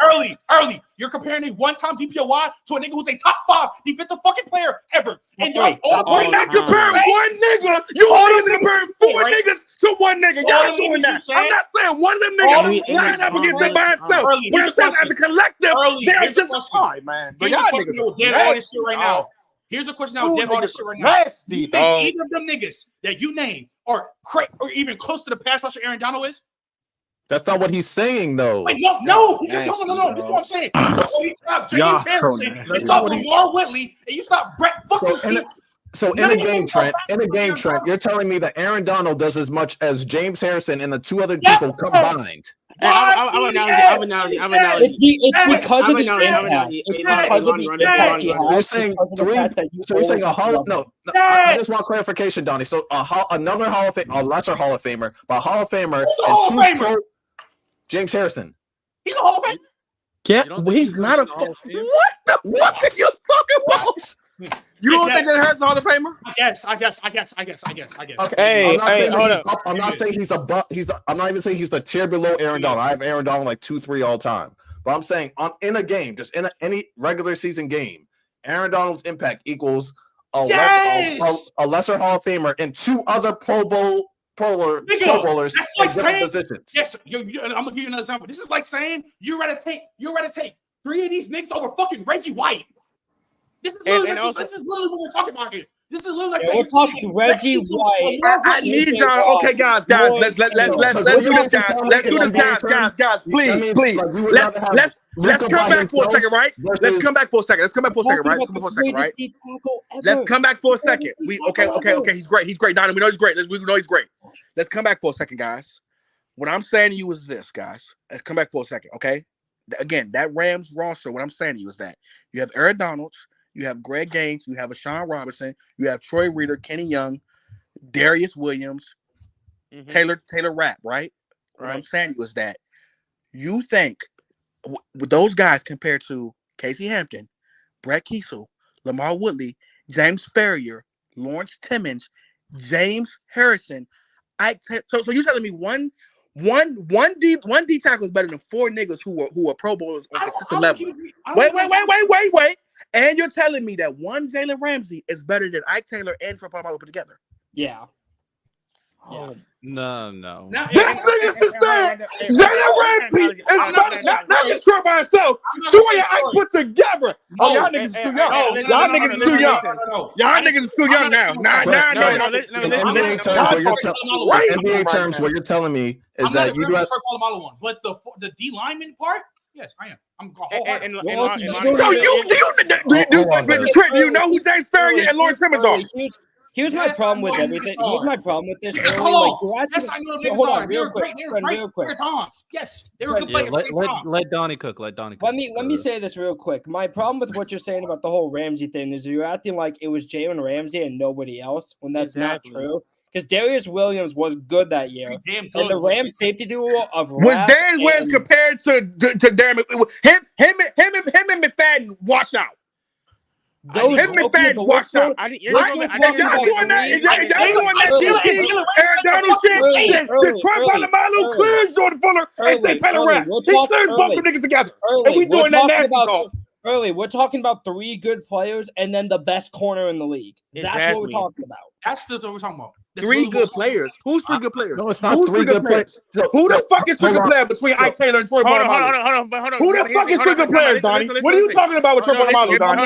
Early. You're comparing a one-time DPOY to a nigga who's a top 5 defensive fucking player ever. And we're not comparing one nigga. You only comparing 4 niggas to one nigga. Y'all doing that. I'm not saying one of them niggas line up against him by himself. When it says as a collective, they're just all right, man. Here's a question that was dead on this shit right now. Here's a question that was dead on this shit right now. Do you think either of them niggas that you name are even close to the pass rusher Aaron Donald is? That's not what he's saying, though. Wait, no. This is what I'm saying. You stop James Harrison, you stop Lamar Whitley, and you stop Brett fucking Keith. So in a game, Trent, you're telling me that Aaron Donald does as much as James Harrison and the 2 other people combined. I'm analogy. It's because of the impact. You're saying 3. So you're saying a Hall. No. I just want clarification, Donnie. So another Hall of Fame, a lesser Hall of Famer, but a Hall of Famer and 2 Pro. James Harrison. He's a Hall of Famer. Yeah, well, he's not a. What are you talking about? You don't think that Harrison Hall of Famer? I guess. Okay. Hold up. I'm not saying I'm not even saying he's the tier below Aaron Donald. I have Aaron Donald like 2-3 all time. But I'm saying in a game, just in any regular season game, Aaron Donald's impact equals a lesser Hall of Famer and 2 other Pro Bowlers. That's like saying positions. Yes. I'm gonna give you another example. This is like saying you're ready to take 3 of these niggas over fucking Reggie White. This is literally what we're talking about here. This is literally like we're talking Reggie White. I need y'all. Okay, guys. Let's do this, guys. Let's do this, guys. Please. Let's come back for a second, right? Let's come back for a second, right? Let's come back for a second. Okay. He's great. Donnie, we know he's great. We know he's great. Let's come back for a second, guys. What I'm saying to you is this, guys. Let's come back for a second, okay? Again, that Rams roster, what I'm saying to you is that you have Aaron Donald, you have Greg Gaines, you have Ashawn Robinson, you have Troy Reader, Kenny Young, Darius Williams, Taylor Rapp, right? What I'm saying to you is that you think with those guys compared to Casey Hampton, Brett Keisel, Lamar Woodley, James Ferrier, Lawrence Timmons, James Harrison, so you're telling me one One D tackle is better than 4 niggas who are Pro Bowlers on consistent level. Wait. And you're telling me that one Jalen Ramsey is better than Ike Taylor and Troy Polamalu put together? Yeah. Oh, no. Now, This nigga just said Jalen Ramsey is better, not just Troy by himself. Troy and Ike put together. Oh, y'all niggas is too young. Y'all niggas is too young. Y'all niggas is too young now. NBA terms, what you're telling me is that you do have. But the D lineman part, yes, I am. I'm going. Do you know who James Ferrier and Lawrence Simmons are? Here's my problem with everything. Here's my problem with this. Yes, I know the niggas are. They were great. They were great real quick. at the time. Yes, they were good players. Let Donnie cook. Let me say this real quick. My problem with what you're saying about the whole Ramsey thing is you're acting like it was Jalen Ramsey and nobody else when that's not true. Because Darius Williams was good that year, and the Rams safety duo of was Darius Williams compared to Darren him and McFadden washed out. Those McFadden washed out. Y'all doing that DT, Aaron Donald shit. Troy Polamalu clears Jordan Fuller and Jay Taylor Rapp. He clears both of niggas together, and we doing that nasty talk. We're talking about 3 good players and then the best corner in the league. That's what we're talking about. That's still what we're talking about. 3 good players. Who's 3 good players? No, it's not 3 good players. Who the fuck is 3 good players between Ike Taylor and Troy Polamalu? Hold on. Who the fuck is 3 good players, Donnie? What are you talking about with Troy Polamalu, Donnie?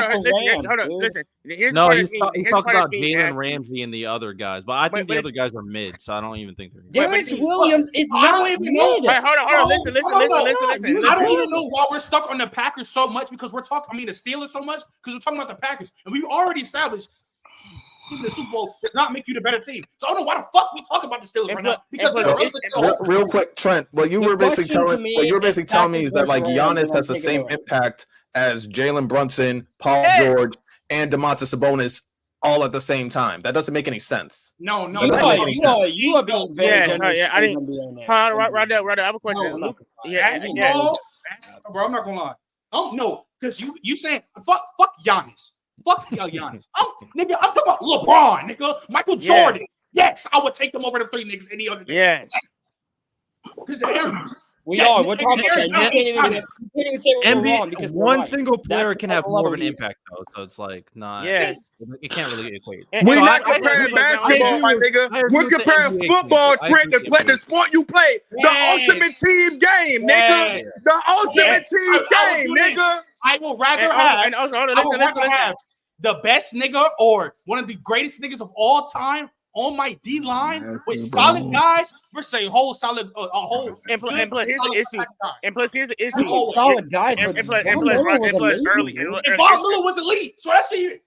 Listen. No, he's talking about Jalen Ramsey and the other guys, but I think the other guys are mid, so I don't even think they're. Darius Williams is not mid. Hold on. Listen. I don't even know why we're stuck on the Packers so much because we're talking. I mean, the Steelers so much because we're talking about the Packers, and we've already established. Even the Super Bowl does not make you the better team. So I don't know why the fuck we talk about the Steelers right now. Because real quick, Trent, what you were basically telling me is that like Giannis has the same impact as Jalen Brunson, Paul George, and Domantas Sabonis all at the same time. That doesn't make any sense. No. You are being very generous. I didn't. Right there. I have a question. Bro, I'm not gonna lie. No, because you saying fuck Giannis. Fuck Giannis. I'm talking about LeBron, nigga. Michael Jordan. Yes, I would take them over the 3 niggas any other. Yes. Because we're talking about that. You can't even say we're wrong because one single player can have more of an impact, though. So it's like not. Yes. You can't really equate. We're not comparing basketball, my nigga. We're comparing football, Trent, the sport you play. The ultimate team game, nigga. The ultimate team game, nigga. I will rather have the best nigga or one of the greatest niggas of all time on my D line with solid guys versus a whole solid And plus, here's the issue. Solid guys. And plus, early. And Von Miller was elite. So that's the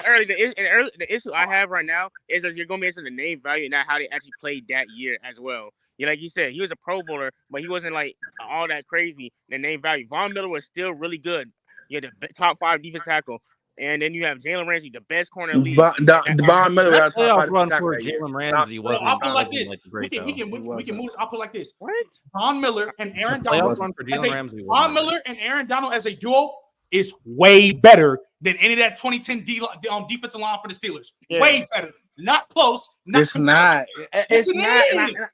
early. The issue I have right now is that you're going to be into the name value, not how they actually played that year as well. Yeah, like you said, he was a Pro Bowler, but he wasn't like all that crazy. The name value. Von Miller was still really good. You had the top 5 defense tackle. And then you have Jalen Ramsey, the best corner in the league. Von Miller was playoff run for Jalen Ramsey. I'll put it like this. We can move this. I'll put it like this. What? Von Miller and Aaron Donald. Von Miller and Aaron Donald as a duo is way better than any of that 2010 defensive line for the Steelers. Yeah. Way better. Not close. It's not. It's not.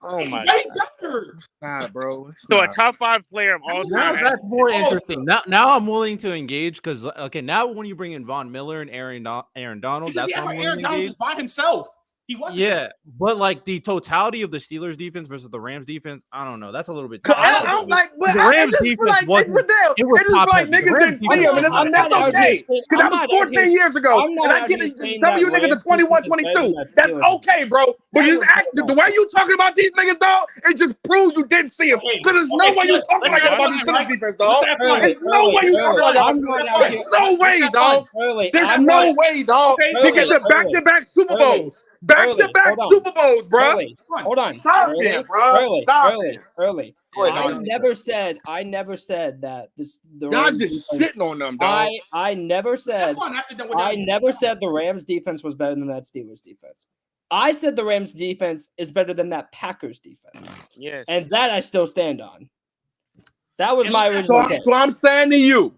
Oh my God. It's not, bro. So a top 5 player of all time. That's more interesting. Now I'm willing to engage because now when you bring in Von Miller and Aaron Donald, that's when Aaron Donald is by himself. He wasn't. Yeah, but like the totality of the Steelers defense versus the Rams defense, I don't know. That's a little bit. I'm like, but the Rams defense wasn't. It was like niggas didn't see him, and that's okay. Because that was 14 years ago, and I get it. Some of you niggas are 21, 22. That's okay, bro. But just act the way you talking about these niggas, dog. It just proves you didn't see him. Because there's no way you talking like that about these Steelers defense, dog. There's no way you talking like that. There's no way, dog. There's no way, dog. They get the back-to-back Super Bowls. Back-to-back Super Bowls, bro. Hold on. Stop it, bro. Early. I never said that the Rams just shitting on them, dog. I never said the Rams defense was better than that Steelers defense. I said the Rams defense is better than that Packers defense. Yes. And that I still stand on. That was my original take. So I'm saying to you,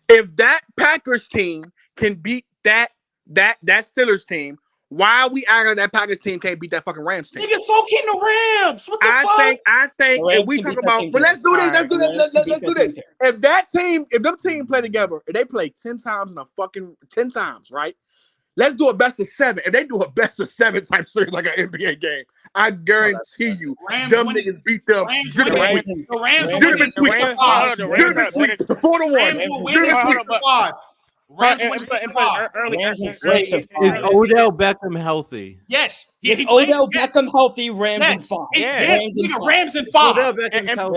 if that Packers team can beat that Steelers team, Why are we acting like that Packers team can't beat that fucking Rams team? Nigga, so can the Rams. What the fuck? I think if we talk about, but let's do this. Let's do this. If them team play together, if they play 10 times in a fucking 10 times, right? Let's do a best of 7. If they do a best of 7 type series like an NBA game, I guarantee you, them niggas beat them. The Rams 4-1. Is Odell Beckham healthy? Yes. With Odell Beckham healthy, Rams in 5. Rams in 5. And plus,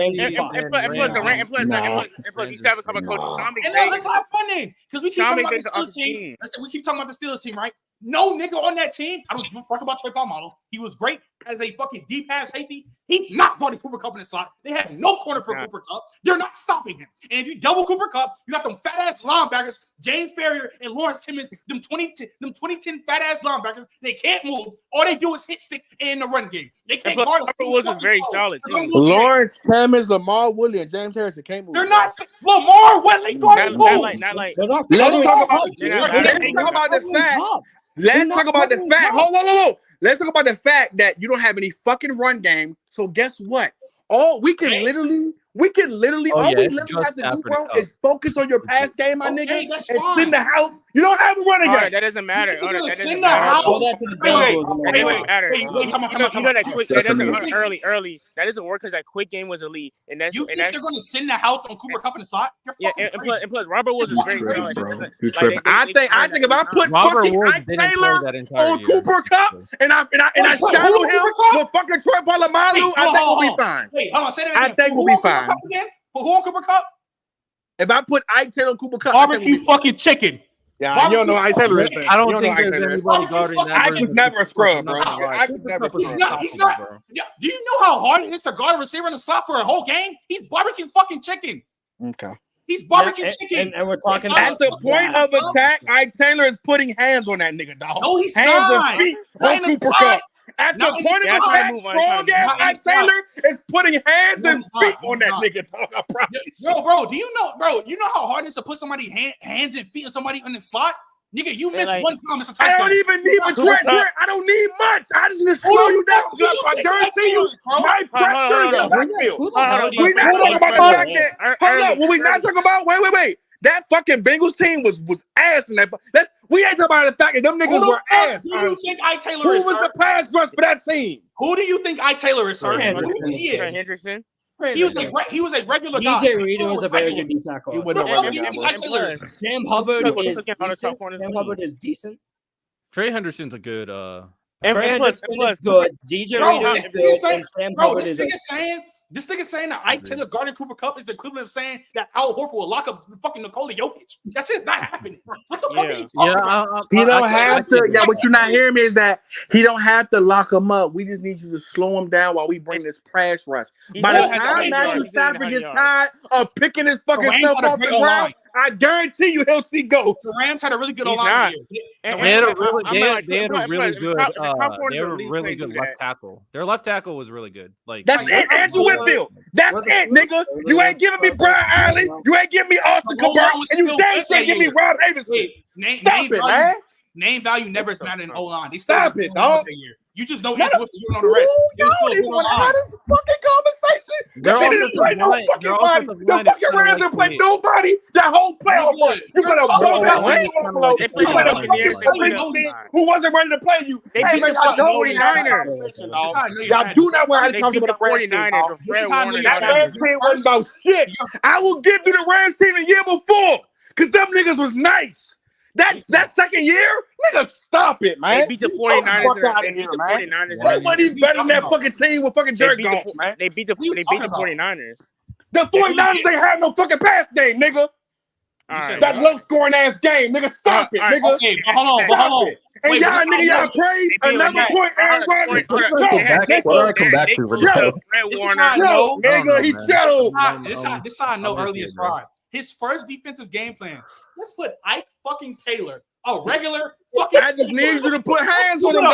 you still haven't come across Sean McVay. And let's not funny because we keep talking about the Steelers team. We keep talking about the Steelers team, right? No nigga on that team. I don't give a fuck about Troy Polamalu. He was great as a fucking deep half safety. He's not guarding Cooper Kupp in the slot. They have no corner for Cooper Kupp. They're not stopping him. And if you double Cooper Kupp, you got them fat ass linebackers, James Ferrier and Lawrence Timmons, them 2010 fat ass linebackers. They can't move. All they do is hit stick in the run game. They can't guard a single was very solid. Lawrence Timmons, Lamar Williams, and James Harrison can't move. They're not Lamar Willie. Not like. Let's talk about the fact. Let's talk about the fact. Hold. Let's talk about the fact that you don't have any fucking run game. So guess what? All we literally have to do, bro, is focus on your pass game, my nigga, and sit in the house. You don't have a running game. That doesn't matter. Sit in the house. Early. That doesn't work because that quick game was elite, and that's you think they're going to send the house on Cooper Kupp in the slot? Yeah, and plus Robert Woods is great. You're tripping. I think if I put fucking Ike Taylor on Cooper Kupp and I shadow him with fucking Troy Polamalu, I think we'll be fine. Wait, hold on. Say that again. I think we'll be fine. Who on Cooper Kupp? If I put Ike Taylor on Cooper Kupp, barbecue fucking chicken. Yeah, you don't know Ike Taylor is. I don't think there's anybody guarding that. Ike was never a scrub, bro. Ike was never a scrub. He's not. Do you know how hard it is to guard a receiver in the slot for a whole game? He's barbecue fucking chicken. Okay. He's barbecue chicken. And we're talking at the point of attack, Ike Taylor is putting hands on that nigga, dog. No, he's hands not. and feet on Cooper Kupp. At the point of attack, strong ass Ike Taylor is putting hands and feet on that nigga, dog. I promise. Bro, do you know, you know how hard it is to put somebody hands and feet on somebody in the slot? Nigga, you missed one time. It's a touchdown. I don't even need much. I don't need much. I just need to slow you down. I guarantee you, my pressure is in the backfield. We're not talking about the fact that. Hold up. What we not talking about? Wait. That fucking Bengals team was ass in that. We ain't talking about the fact that them niggas were ass. Who do you think Ike Taylor is? Who was the pass rush for that team? Who do you think Ike Taylor is, sir? Henderson. He was a regular guy. DJ Reed was a very good D tackle. He wasn't a regular guy. Cam Hubbard is decent. Trey Henderson's a good. Trey Henderson is good. DJ Reed is good. And Sam Hubbard is This nigga saying that Ike Taylor guarding Cooper Kupp is the equivalent of saying that Al Horford will lock up fucking Nikola Jokic. That shit's not happening. What the fuck are you talking about? He don't have to. Yeah, what you're not hearing me is that he don't have to lock him up. We just need you to slow him down while we bring this crash rush. By the time Matthew Stafford gets tired of picking his fucking self off the ground, I guarantee you he'll see ghosts. The Rams had a really good line here. They had a really good left tackle. Their left tackle was really good. Like that's it, Andrew Whitfield. That's it, nigga. You ain't giving me Brian Allen. You ain't giving me Austin Cabert, and you damn sure give me Rob Davidson. Stop it, man. Name value never is mattered in O-line. Stop it, dog. You just know Andrew Whitfield. You don't know the rest. You don't even want to have this fucking conversation. The fucking Rams didn't play nobody that whole playoff run. You better blow that way. Who wasn't ready to play you? They beat the 49ers. Y'all do not want to talk about the 49ers. That Rams team wasn't about shit. I will give you the Rams team the year before because them niggas was nice. That second year, nigga, stop it, man. They beat the 49ers. Nobody's better than that fucking team with fucking Jared Goff, man. They beat the 49ers. The 49ers, they have no fucking pass game, nigga. That low scoring ass game, nigga. Stop it, nigga. Okay, but hold on. And y'all praise another point, Aaron Rodgers. What I come back to? Nigga, he showed. This is how I know early is fraud. His first defensive game plan. Let's put Ike fucking Taylor, a regular fucking. I just need you to put hands on him. No.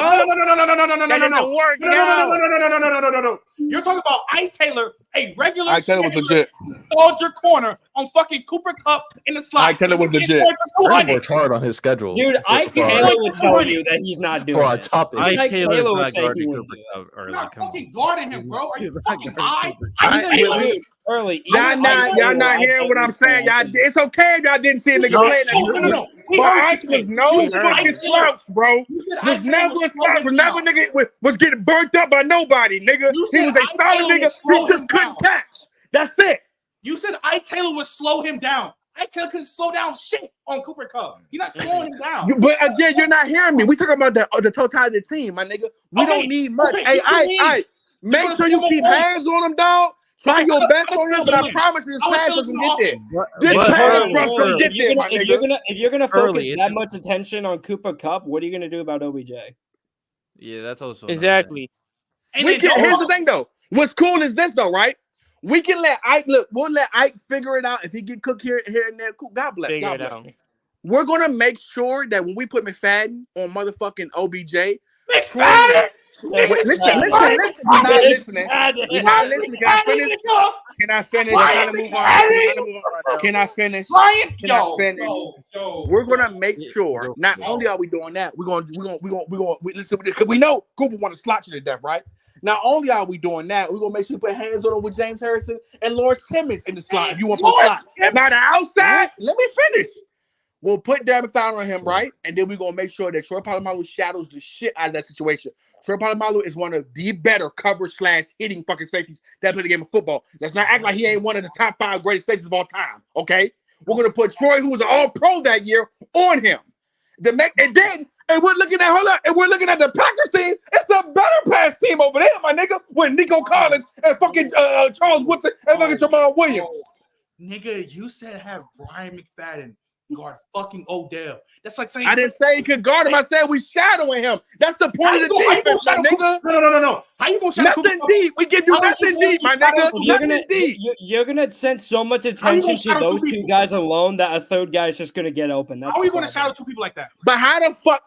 You're talking about Ike Taylor a regular I tell it was legit. soldier corner on fucking Cooper Kupp in the slot. I tell it was legit. Aaron worked hard on his schedule. Dude, Ike Taylor would tell you that he's not doing for our it. topic. Ike Taylor would not say guarding he wouldn't Cooper do it. Kupp early. You're not Come on. fucking guarding him, bro. Are you You're fucking not guarding high? Cooper Even early. Y'all not hearing what I'm saying. Y'all, it's okay if y'all didn't see a nigga play that. No. But Ike was no fucking slouch, bro. Was never a slouch. Was never nigga was getting burnt up by nobody, nigga. He was a solid nigga who just couldn't catch. That's it. You said Ike Taylor would slow him down. Ike Taylor couldn't slow down shit on Cooper Kupp. You're not slowing him down. But again, you're not hearing me. We talking about the totality of the team, my nigga. We don't need much. Hey, Ike, make sure you keep hands on him, dog. Try your best on him, but I promise you, this pass doesn't get there. This pass rush doesn't get there, my nigga. If you're gonna focus that much attention on Cooper Kupp, what are you gonna do about OBJ? Yeah, that's also exactly. Here's the thing, though. What's cool is this, though, right? We can let Ike look. We'll let Ike figure it out. If he get cooked here and there, cool. God bless. God bless. We're gonna make sure that when we put McFadden on motherfucking OBJ, McFadden. Listen. You're not listening. You're not listening. Can I finish? Can I finish? We're gonna make sure. Not only are we doing that, we're gonna listen, because we know Cooper want to slot you to death, right? Not only are we doing that, we're gonna make sure we put hands on him with James Harrison and Lawrence Timmons in the slot. If you want to put slot. Now the outside, let me finish. We'll put Darren Fowler on him, right? And then we're gonna make sure that Troy Polamalu shadows the shit out of that situation. Troy Polamalu is one of the better cover/hitting fucking safeties that play the game of football. Let's not act like he ain't one of the top 5 greatest safeties of all time. Okay, we're gonna put Troy, who was an All-Pro that year, on him. And we're looking at the Packers team. It's a better pass team over there, my nigga, with Nico Collins and fucking Charles Woodson and fucking Jamal Williams. Nigga, you said have Brian McFadden guard fucking Odell. That's like saying I didn't say he could guard him. I said we shadowing him. That's the point of the defense, my nigga. No. How you gonna shadow nothing deep? We give you nothing deep, my nigga. Nothing deep. You're gonna send so much attention to those two guys alone that a third guy is just gonna get open. How are you gonna shadow 2 people like that? But how the fuck?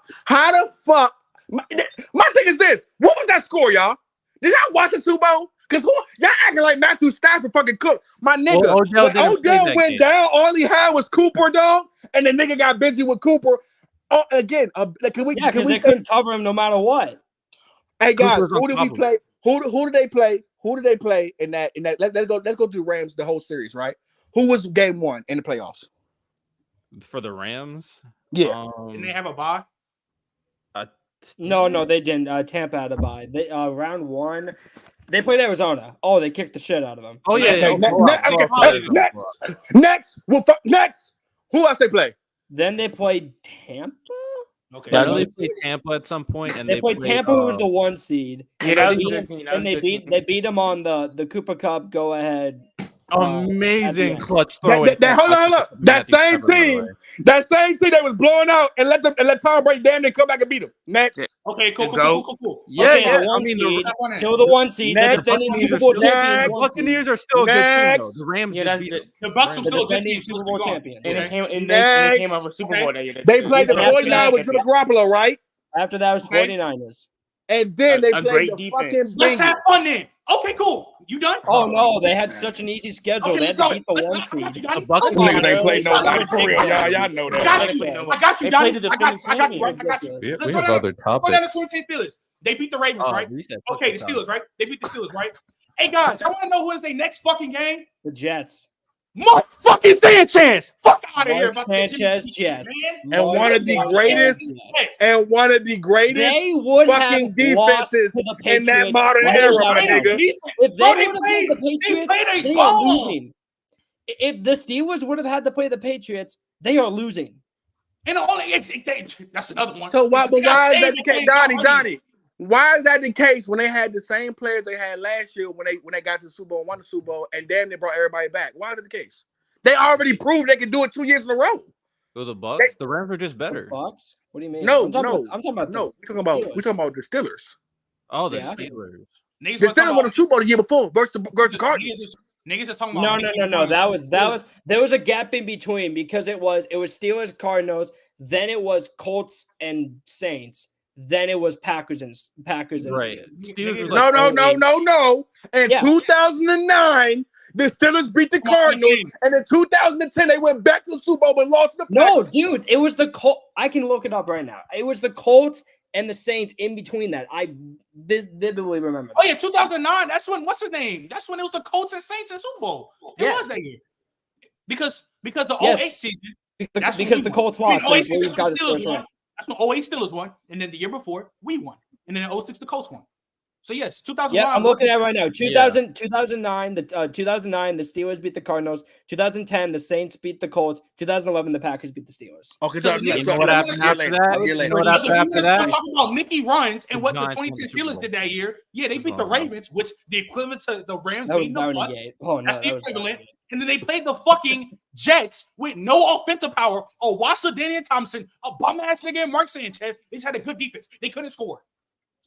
My thing is this. What was that score, y'all? Did y'all watch the Super Bowl? Because y'all acting like Matthew Stafford fucking cooked. My nigga, when Odell went down, all he had was Cooper, dog. And the nigga got busy with Cooper. Again, because they couldn't cover him no matter what. Hey guys, who did we play? Who did they play? Who did they play in that? Let's go through Rams the whole series, right? Who was game 1 in the playoffs? For the Rams? Yeah. Didn't they have a bye? No, they didn't. Tampa had a bye. They round 1. They played Arizona. Oh, they kicked the shit out of them. Oh yeah. Next. Who else they play? Then they played Tampa. Okay. Yeah, they played Tampa at some point, and they played Tampa, who was the 1 seed. Yeah, they beat them on the Cooper Cup go ahead. Amazing clutch throw. Hold on. That same team that was blowing out and let Tom Brady damn near come back and beat him. Next. Okay, cool. Yeah, the 1 seed. Still the 1 seed. The defending Super Bowl champion. Buccaneers are still a good team, though. The Rams. The Bucks are still a good team. Super Bowl champion. And they came off a Super Bowl that year. They played the 49 with Jimmy Garoppolo, right? After that was 49ers. And then they played the fucking. Let's have fun then. Okay, cool. You done? Oh no, they had such an easy schedule. They had to beat the 1 seed. The Bucks niggas ain't played nobody for real. Y'all know that. I got you, Donnie. I got you. We have other topics. They beat the Ravens, right? Okay, the Steelers, right? They beat the Steelers, right? Hey guys, y'all want to know who is their next fucking game? The Jets. Motherfucking Sanchez. Fuck out of here. Sanchez Jets. And one of the greatest they would fucking defenses in that modern era, my nigga. If they would have played the Patriots, they are losing. If the Steelers would have had to play the Patriots, they are losing. And that's another one. So why is that the case? Donnie. Why is that the case when they had the same players they had last year when they got to the Super Bowl and won the Super Bowl and damn they brought everybody back? Why is that the case? They already proved they could do it 2 years in a row. So the Bucks, the Rams are just better. Bucks? What do you mean? I'm talking about the Steelers. Oh, the Steelers. The Steelers won the Super Bowl the year before versus the Cardinals. Niggas just talking about no. There was a gap in between because it was Steelers, Cardinals, then it was Colts and Saints. then it was Packers and Right. Steelers. No. In 2009, the Steelers beat the Cardinals, and in 2010 they went back to the Super Bowl and lost the Packers. No, dude, it was the Colts. I can look it up right now. It was the Colts and the Saints in between that. I vividly remember. Oh yeah, 2009. That's when what's the name? That's when it was the Colts and Saints in Super Bowl. It was that year. Because the 08 season. Because the Colts lost. That's when 08 Steelers won, and then the year before we won, and then in 06 the Colts won. So yes, 2009. Yeah, I'm looking at it right now. 2009, the 2009 the Steelers beat the Cardinals. 2010 the Saints beat the Colts. 2011 the Packers beat the Steelers. Okay, you know what happened after that? You know what happened after that? Talking about Mickey runs and what the 2010 Steelers did that year. Yeah, they beat the Ravens, which the equivalent to the Rams beating the Bucks. That's the equivalent. And then they played the fucking Jets with no offensive power. Oh, Wasser, Daniel Thompson, a bum ass nigga, and Mark Sanchez. They just had a good defense. They couldn't score.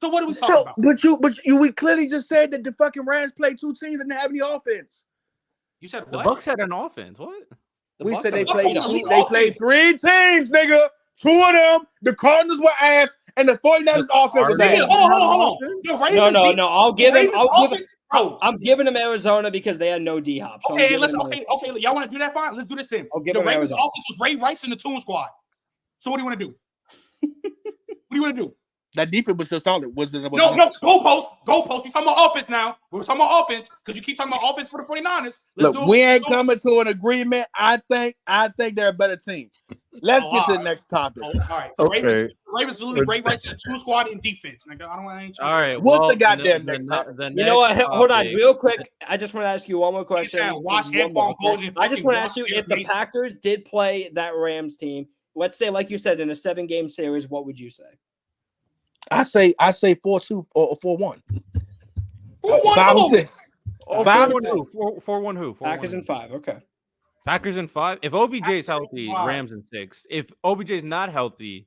So what are we talking about? But we clearly just said that the fucking Rams played two teams and didn't have any offense. You said what? The Bucks had an offense. What? We said they played three teams, nigga. Two of them, the Cardinals were ass, and the 49ers offense was ass. Hold on. No. I'm giving them Arizona because they had no D-Hop. So okay. Y'all want to do that? Fine. Let's do this thing. The Ravens offense was Ray Rice and the Toon Squad. So what do you want to do? What do you want to do? That defense was still solid. Was it? No. Goalpost. We talking about offense now. We're talking about offense because you keep talking about offense for the 49ers. Look, we ain't coming to an agreement. I think they're a better team. Let's get to the next topic. All right. Okay. Ravens literally Ray Rice and two squad in defense. Nigga, I don't want to. All right. What's the goddamn next topic? You know what? Hold on, real quick. I just want to ask you one more question. I just want to ask you if the Packers did play that Rams team. Let's say, like you said, in a 7-game series, what would you say? I say 4-2 or 4-1. 5-6. 4-1 who? Packers in 5. Okay. Packers in 5. If OBJ is healthy, Rams in 6. If OBJ is not healthy,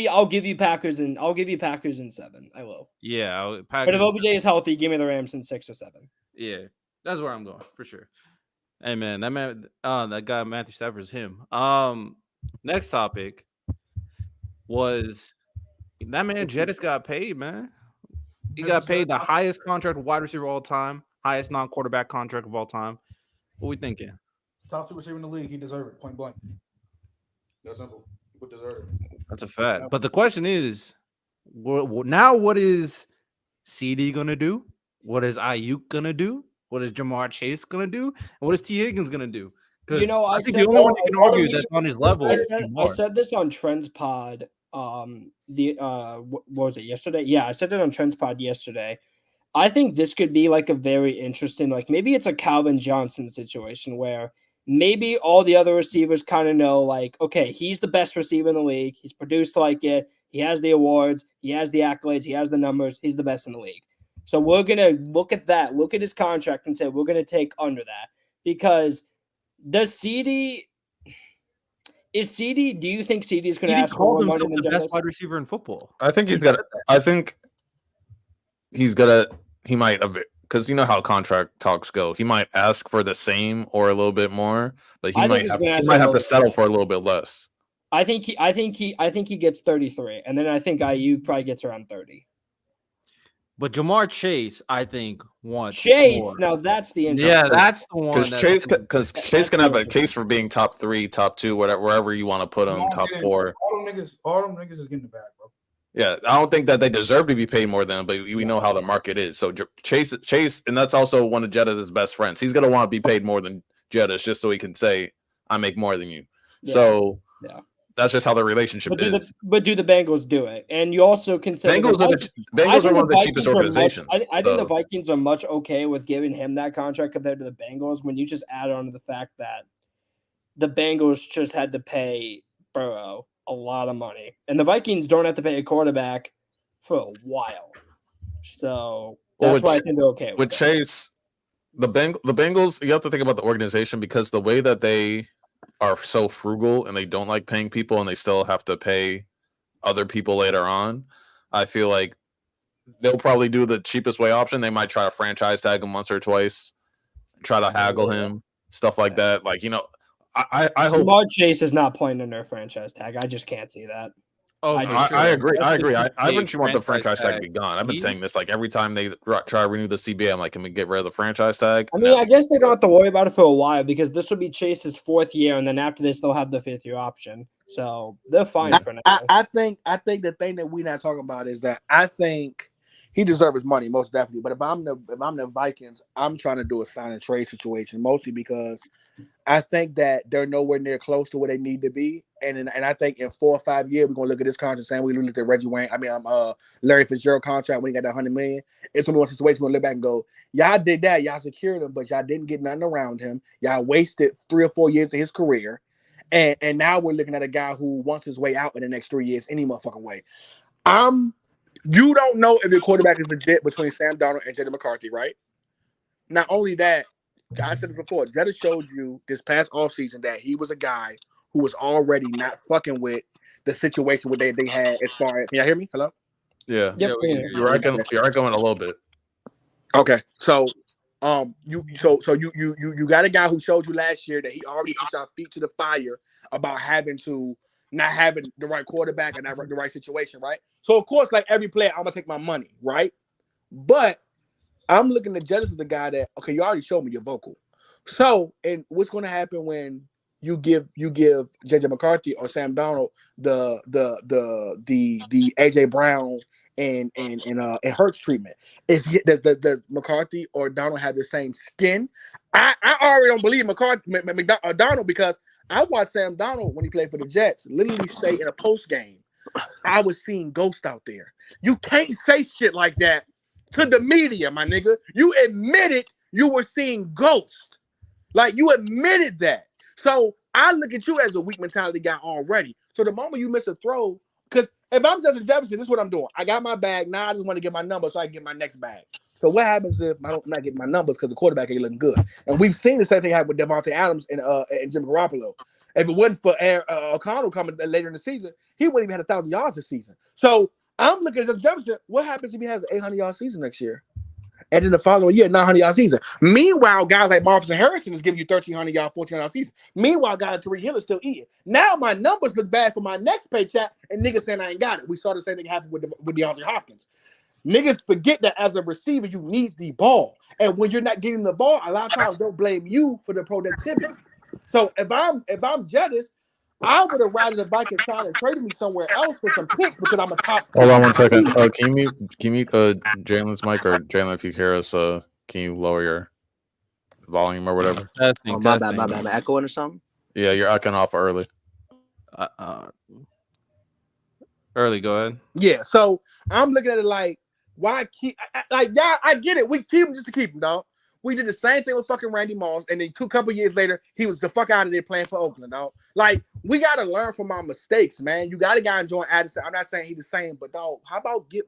I'll give you Packers in 7. I will. Yeah, but if OBJ is healthy, give me the Rams in 6 or 7. Yeah, that's where I'm going for sure. Hey man, that guy Matthew Stafford is him. Next topic was that man Jettas got paid, man. He got paid the highest contract wide receiver of all time, highest non-quarterback contract of all time. What we thinking? Top 2 receiver in the league, he deserved it, point blank. That's simple. He would deserve it. That's a fact. But the question is, now what is CD gonna do? What is Ayuk gonna do? What is Jamar Chase gonna do? And what is T. Higgins gonna do? I think the only one you can argue that's on his level. I said this on Trends Pod. What was it yesterday? Yeah, I said it on Trends Pod yesterday. I think this could be like a very interesting, like maybe it's a Calvin Johnson situation where maybe all the other receivers kind of know, like, okay, he's the best receiver in the league. He's produced like it. He has the awards. He has the accolades. He has the numbers. He's the best in the league. So we're gonna look at that, look at his contract, and say we're gonna take under that because. Does CD? Is CD? Do you think CD is going to ask for more money than the best wide receiver in football? I think he's got. I think he's gonna. He might have because you know how contract talks go. He might ask for the same or a little bit more, but he might have to settle for a little bit less. I think he gets 33, and then I think IU probably gets around 30. But Jamar Chase, I think, wants Chase. more. Now that's the interesting. Yeah, that's the one. Because Chase can have a case for being top 3, top 2, wherever you want to put him, top 4. All them niggas is getting the bag, bro. Yeah, I don't think that they deserve to be paid more than, but we know how the market is. So Chase, and that's also one of Jettas' best friends. He's gonna want to be paid more than Jettas just so he can say, "I make more than you." Yeah. So that's just how the relationship is. But do the Bengals do it? And you also consider Bengals are one of the cheapest organizations. I think the Vikings are much okay with giving him that contract compared to the Bengals when you just add on to the fact that the Bengals just had to pay Burrow a lot of money. And the Vikings don't have to pay a quarterback for a while. So that's why I think they're okay with Chase. The Bengals, you have to think about the organization because the way that they are so frugal and they don't like paying people and they still have to pay other people later on. I feel like they'll probably do the cheapest way option. They might try to franchise tag him once or twice, try to haggle him, stuff like that. Like, I hope Jamar Chase is not playing under a franchise tag. I just can't see that. Oh, I agree. I agree. I Hey, eventually want the franchise tag to tag. be gone. I've been saying this like every time they try to renew the CBA. I'm like, can we get rid of the franchise tag? I mean, I guess they don't have to worry about it for a while because this will be Chase's 4th year, and then after this, they'll have the 5th-year option. So they're fine for now. I think the thing that we're not talking about is that I think he deserves his money most definitely. But if I'm the Vikings, I'm trying to do a sign and trade situation mostly because I think that they're nowhere near close to where they need to be, and I think in 4 or 5 years we're gonna look at this contract saying we looked at Reggie Wayne. Larry Fitzgerald contract when he got that $100 million. It's gonna be one situation we're gonna look back and go, y'all did that, y'all secured him, but y'all didn't get nothing around him. Y'all wasted 3 or 4 years of his career, and now we're looking at a guy who wants his way out in the next 3 years any motherfucking way. You don't know if your quarterback is legit between Sam Darnold and J.D. McCarthy, right? Not only that. I said this before. Jettas showed you this past offseason that he was a guy who was already not fucking with the situation where they had as far as. Can y'all hear me? Hello? Yeah. Yep. You're echoing a little bit. Okay. So you got a guy who showed you last year that he already put y'all feet to the fire about not having the right quarterback and the right situation, right? So of course, like every player, I'm gonna take my money, right? But I'm looking at Jettas as a guy that, okay, you already showed me you're vocal. So, and what's going to happen when you give JJ McCarthy or Sam Darnold the AJ Brown and Hurts treatment? Does McCarthy or Darnold have the same skin? I already don't believe Darnold because I watched Sam Darnold when he played for the Jets literally say in a post game, I was seeing ghosts out there. You can't say shit like that to the media, my nigga. You admitted you were seeing ghosts. Like, you admitted that. So I look at you as a weak mentality guy already. So the moment you miss a throw, because if I'm Justin Jefferson, this is what I'm doing. I got my bag. Now I just want to get my number so I can get my next bag. So what happens if I'm not getting my numbers because the quarterback ain't looking good? And we've seen the same thing happen with Devontae Adams and Jimmy Garoppolo. If it wasn't for O'Connell coming later in the season, he wouldn't even had 1,000 yards this season. So I'm looking at Justin Jefferson. What happens if he has an 800-yard season next year? And then the following year, 900-yard season. Meanwhile, guys like Marvin Harrison is giving you 1,300-yard, 1,400-yard season. Meanwhile, guys like Tariq Hill is still eating. Now my numbers look bad for my next paycheck, and niggas saying I ain't got it. We saw the same thing happen with DeAndre Hopkins. Niggas forget that as a receiver, you need the ball. And when you're not getting the ball, a lot of times they'll blame you for the productivity. So if I'm Jettas, I would have rather the Vikings sign and traded me somewhere else for some picks because I'm a top. Hold on 1 second. Can you mute Jalen's mic, or Jalen, if you hear us, can you lower your volume or whatever? Testing. My bad. Echoing or something? Yeah, you're echoing off early. Early, go ahead. Yeah, so I'm looking at it like, why keep yeah, I get it. We keep him just to keep him, dog. We did the same thing with fucking Randy Moss, and then a couple years later, he was the fuck out of there playing for Oakland, dog. Like, we gotta learn from our mistakes, man. You got a guy enjoying Addison. I'm not saying he's the same, but dog, how about get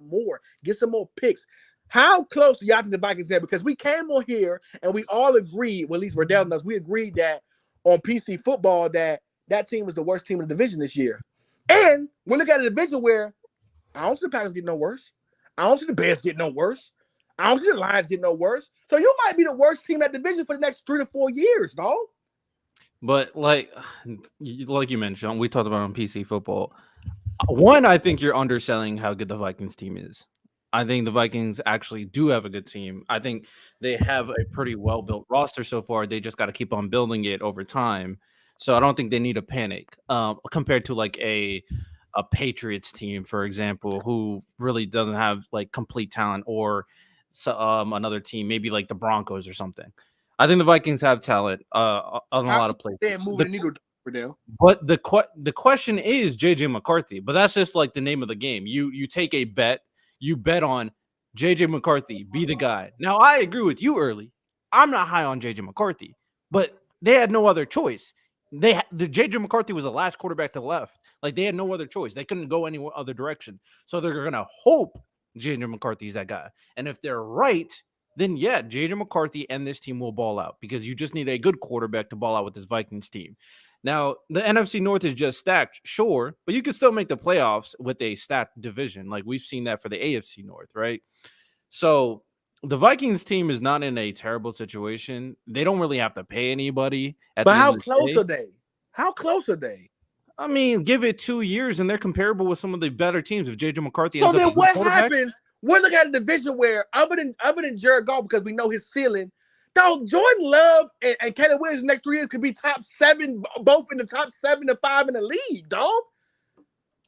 some more picks? How close do y'all think the Vikings are? Because we came on here and we all agreed, well, at least Riddell and us, we agreed that on PC football that team was the worst team in the division this year. And we look at a division where I don't see the Packers getting no worse. I don't see the Bears getting no worse. I don't see the Lions getting no worse. So you might be the worst team in that division for the next 3 to 4 years, dog. But like you mentioned, we talked about on PC football. One, I think you're underselling how good the Vikings team is. I think the Vikings actually do have a good team. I think they have a pretty well-built roster so far. They just got to keep on building it over time. So I don't think they need to panic compared to like a Patriots team, for example, who really doesn't have like complete talent, or another team, maybe like the Broncos or something. I think the Vikings have talent on a lot of places. But the question is JJ McCarthy. But that's just like the name of the game. You take a bet. You bet on JJ McCarthy, be the guy. Now, I agree with you early. I'm not high on JJ McCarthy, but they had no other choice. The JJ McCarthy was the last quarterback to the left. Like, they had no other choice. They couldn't go any other direction. So they're going to hope JJ McCarthy's that guy. And if they're right, then yeah, JJ McCarthy and this team will ball out, because you just need a good quarterback to ball out with this Vikings team. Now, the NFC North is just stacked, sure, but you can still make the playoffs with a stacked division. Like, we've seen that for the AFC North, right? So the Vikings team is not in a terrible situation. They don't really have to pay anybody. But how close are they? How close are they? I mean, give it 2 years and they're comparable with some of the better teams. If JJ McCarthy So ends then up what happens? We're looking at a division where other than Jared Goff, because we know his ceiling, dog, Jordan Love and Caleb Williams next 3 years could be top 7, both in the top 7 to 5 in the league, dog.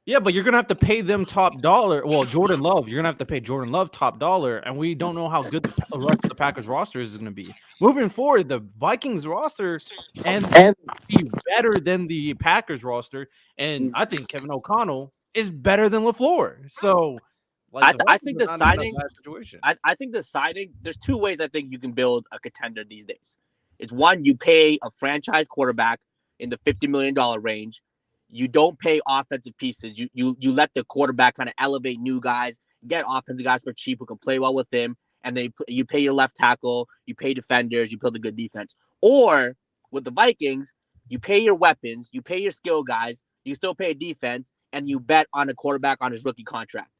Yeah, but you're gonna have to pay them top dollar. Well, Jordan Love, you're gonna have to pay Jordan Love top dollar, and we don't know how good the rest of the Packers roster is gonna be moving forward. The Vikings roster and be better than the Packers roster, and I think Kevin O'Connell is better than LaFleur. So, like, I think the signing situation. I think the signing. There's 2 ways I think you can build a contender these days. It's one, you pay a franchise quarterback in the $50 million range. You don't pay offensive pieces. You let the quarterback kind of elevate new guys, get offensive guys for cheap who can play well with him, and then you pay your left tackle, you pay defenders, you build a good defense. Or with the Vikings, you pay your weapons, you pay your skill guys, you still pay a defense, and you bet on a quarterback on his rookie contract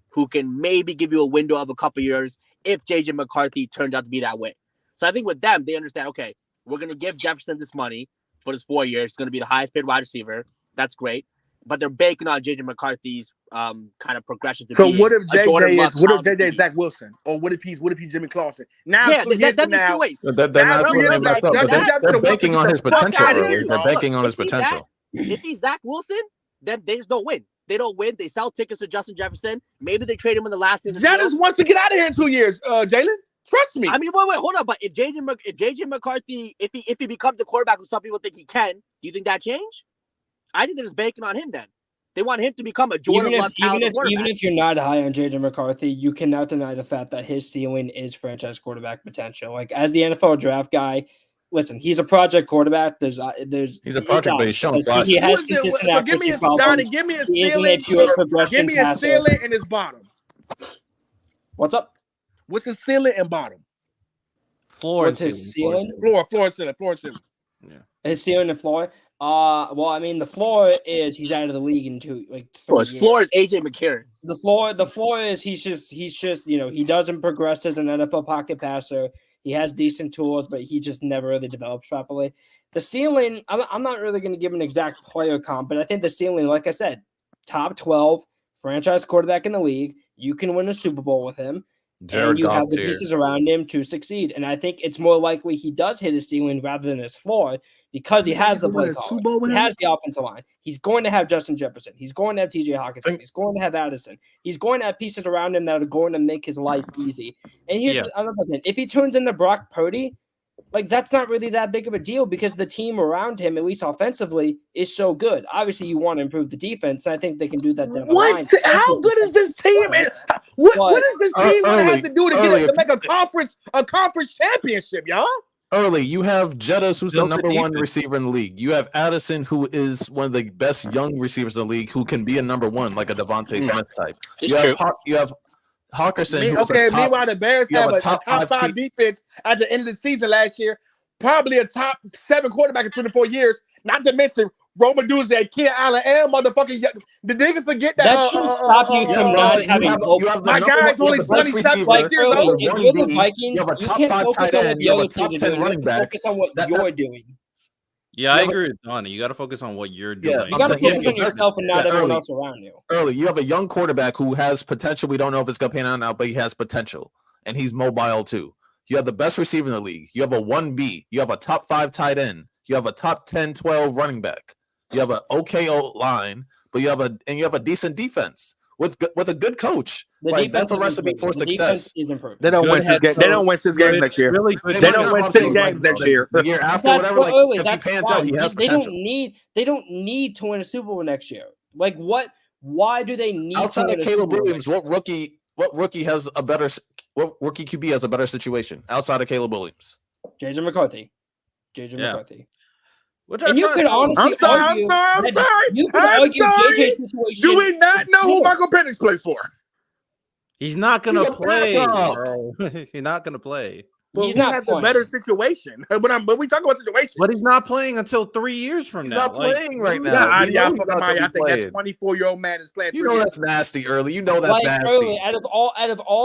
who can maybe give you a window of a couple years if JJ McCarthy turns out to be that way. So I think with them, they understand, okay, we're going to give Jefferson this money for this 4 years. It's going to be the highest paid wide receiver. That's great, but they're banking on JJ McCarthy's kind of progression. So what if JJ is Zach Wilson, or what if he's Jimmy Clausen? Now, yeah, they're banking on his potential. They're banking on his potential. If he's Zach Wilson, then they just don't win. They don't win. They sell tickets to Justin Jefferson. Maybe they trade him in the last season. Jettas wants to get out of here in 2 years, Jalen. Trust me. I mean, wait, hold on. But if JJ McCarthy, if he becomes the quarterback who some people think he can, do you think that change? I think they're just banking on him then. They want him to become a Jordan Love quarterback. Even if you're not high on JJ McCarthy, you cannot deny the fact that his ceiling is franchise quarterback potential. Like, as the NFL draft guy, listen, he's a project quarterback. He's a project, but he's shown flashes. He has consistent accuracy problems. Give me a ceiling and his bottom. What's up? What's his ceiling and bottom? What's his ceiling? Floor and ceiling. Yeah. His ceiling and floor. Well, I mean, the floor is he's out of the league in 3 years. Floor is AJ McCarron. The floor is he's just he doesn't progress as an NFL pocket passer. He has decent tools, but he just never really develops properly. The ceiling, I'm not really going to give an exact player comp, but I think the ceiling, like I said, top 12 franchise quarterback in the league. You can win a Super Bowl with him. And you have the pieces around him to succeed. And I think it's more likely he does hit his ceiling rather than his floor because he has the play call. He has the offensive line. He's going to have Justin Jefferson. He's going to have TJ Hawkinson. He's going to have Addison. He's going to have pieces around him that are going to make his life easy. And here's another thing. If he turns into Brock Purdy, like, that's not really that big of a deal because the team around him, at least offensively, is so good. Obviously, you want to improve the defense, and I think they can do that down the line. How good is this team? What does this team have to do to make a conference championship, y'all? Early, you have Jettas, who's the number 1 receiver in the league. You have Addison, who is one of the best young receivers in the league, who can be a number 1, like a Devontae Smith type. You have Hawkinson. Meanwhile, the Bears have a top 5 defense at the end of the season last year. Probably a top 7 quarterback in 24 years. Not to mention Roman Duzay, Keenan Allen, and motherfucking. Did niggas forget that? That shouldn't stop you from not having hope. My guy's only 27 years old. If you're the Vikings, you can't focus on what the other teams are doing. You have to focus on what you're doing. Yeah, I agree with Donnie. You got to focus on what you're doing. You got to focus on yourself and not everyone else around you. Early, you have a young quarterback who has potential. We don't know if it's going to pan out now, but he has potential, and he's mobile too. You have the best receiver in the league. You have a 1B. You have a top 5 tight end. You have a top 10, 12 running back. You have an okay line, but you have a decent defense with a good coach. That's a recipe for success. They don't win 6 games next year. They don't win 6 games next year. The year after, whatever. If he pans out, he has potential. They don't need to win a Super Bowl next year. Like, what? Why do they need outside to of Caleb Williams? What rookie QB has a better situation outside of Caleb Williams? JJ McCarthy. McCarthy. And you could honestly argue. I'm sorry. You could argue JJ's situation. Do we not know who Michael Penix plays for? He's not going to play, bro. He's not going to play. Well, he has a better situation. But we talk about situation. But he's not playing until 3 years from now. He's not playing right now. I think that 24-year-old man is playing. You know that's nasty, Early. You know that's nasty. Early, out of all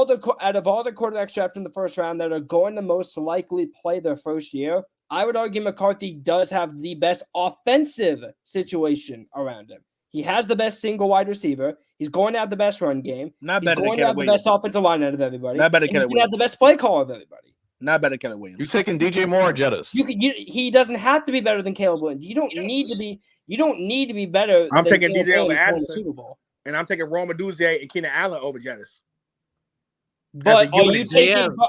the quarterbacks drafted in the first round that are going to most likely play their first year, I would argue McCarthy does have the best offensive situation around him. He has the best single wide receiver. He's going to have the best run game. Not He's better than going to Caleb have the Williams. best offensive line out of everybody. Not better than and he's Caleb going to have the Williams. best play call of everybody. Not better than Caleb Williams. You taking DJ Moore or Jettas? He doesn't have to be better than Caleb Williams. You don't need to be. You don't need to be better. I'm than taking Caleb DJ over Williams to win the Addison. Super Bowl. And I'm taking Roma Duzier and Keenan Allen over Jettas. But are unit.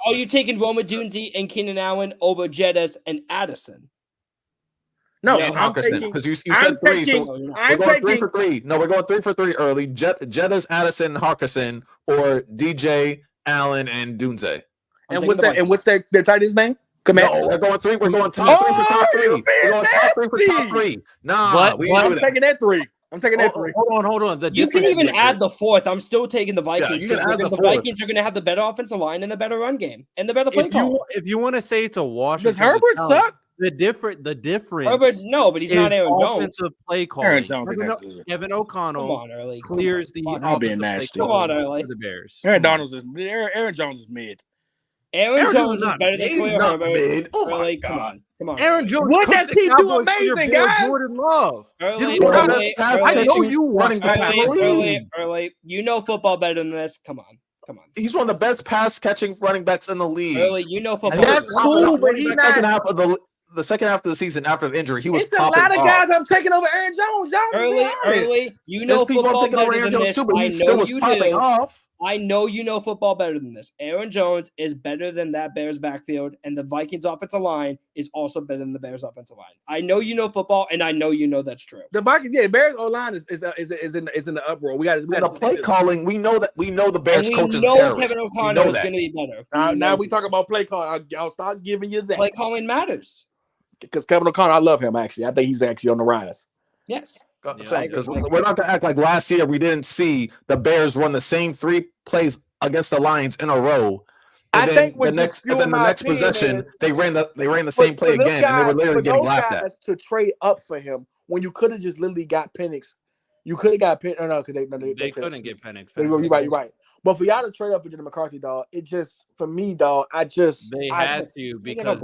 you taking Roma Dunzi and Keenan Allen over Jettas and Addison? No, Yeah, I'm Hawkinson, taking. because you I'm said three. taking. So we're I'm going 3 taking. for 3. No, we're going 3 for 3 early. Jettas, Addison, Hawkinson, or DJ Allen and Dunze. And what's that? And what's their tight end's name? Command. No, we're going 3. We're going top 3 for top 3. you We're going top 3 for top nasty. 3. Nah, But- we but- ain't I'm do that. taking that 3. I'm taking that 3. Hold on. The You can difference even is- add the fourth. I'm still taking the Vikings you can because add the the fourth. Vikings are going to have the better offensive line and the better run game and the better play If call. you want to say it's a wash, Does Herbert suck? The difference. Herbert, no, but he's not is Aaron Jones. offensive play calling. Aaron Jones ain't that good. Kevin Come O'Connell on, early. clears the I'm being offensive play nasty. Come calling on, Early. for the Bears. Aaron Donald is. Aaron Jones is mid. Aaron Aaron Jones is not better than mid. Khalil He's not Herbert. mid. Oh my Early, God. come on. Aaron Jones. What cooked does the he do Cowboys for your amazing, boy guys? Jordan Love. Early, Did One we of the not- early, best pass I know catching you watch running backs in the league. early. You know football better than this. Come on. He's one of the best pass catching running backs in the league. Early, you know football. That's better than cool, but The he's second not. half of the second half of the season after the injury, he was It's a popping lot of off. guys I'm taking over Aaron Jones. Y'all just be honest. Early. You There's know people I'm football taking over better Aaron than Jones this. too, but I he know still was you popping do. off. I know you know football better than this. Aaron Jones is better than that Bears backfield, and the Vikings offensive line is also better than the Bears offensive line. I know you know football, and I know you know that's true. The Vikings, Bears O line is in the uproar. We got And the play calling, we know the Bears And coach we is a know terrorist. Kevin We O'Connell know is that. going to be better. Now we talk about play calling. I'll start giving you that Play calling matters. because Kevin O'Connell, I love him actually. I think he's actually on the rise. Yes. Because we're not gonna act like last year we didn't see the Bears run the same 3 plays against the Lions in a row. I And think then what's the next just fueling and then the my next opinion possession is- they ran the same play For them again, and they were guys- literally for getting those laughed at. guys to trade up for him when you could have just literally got Penix. You could have got Penix. No, because they couldn't get Penix. You're right. But for y'all to trade up for Jenna McCarthy, dog, it just for me, dog. They had to because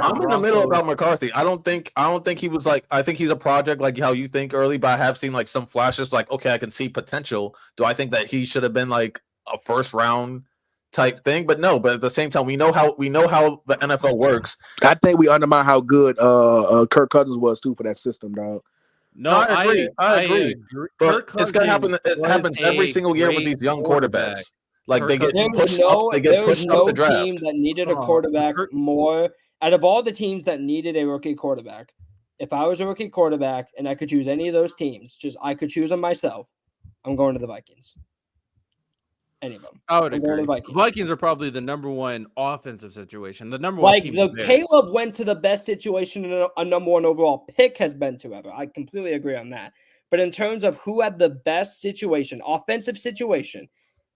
I'm in the middle about McCarthy. I don't think he was like. I think he's a project like how you think early, but I have seen like some flashes. Like, okay, I can see potential. Do I think that he should have been like a first round type thing? But no. But at the same time, we know how the NFL works. I think we undermine how good Kirk Cousins was too for that system, dog. No, I agree. But it's gonna happen. It happens every single year with these young quarterbacks. Like they get pushed up. They get pushed up the draft. Team that needed a quarterback more out of all the teams that needed a rookie quarterback. If I was a rookie quarterback and I could choose any of those teams, I could choose them myself. I'm going to the Vikings. Any of them. I would I'm going to agree. the Vikings are probably the number one offensive situation. The number one Like team the is Bears. Caleb went to the best situation a number one overall pick has been to ever. I completely agree on that. But in terms of who had the best situation, offensive situation,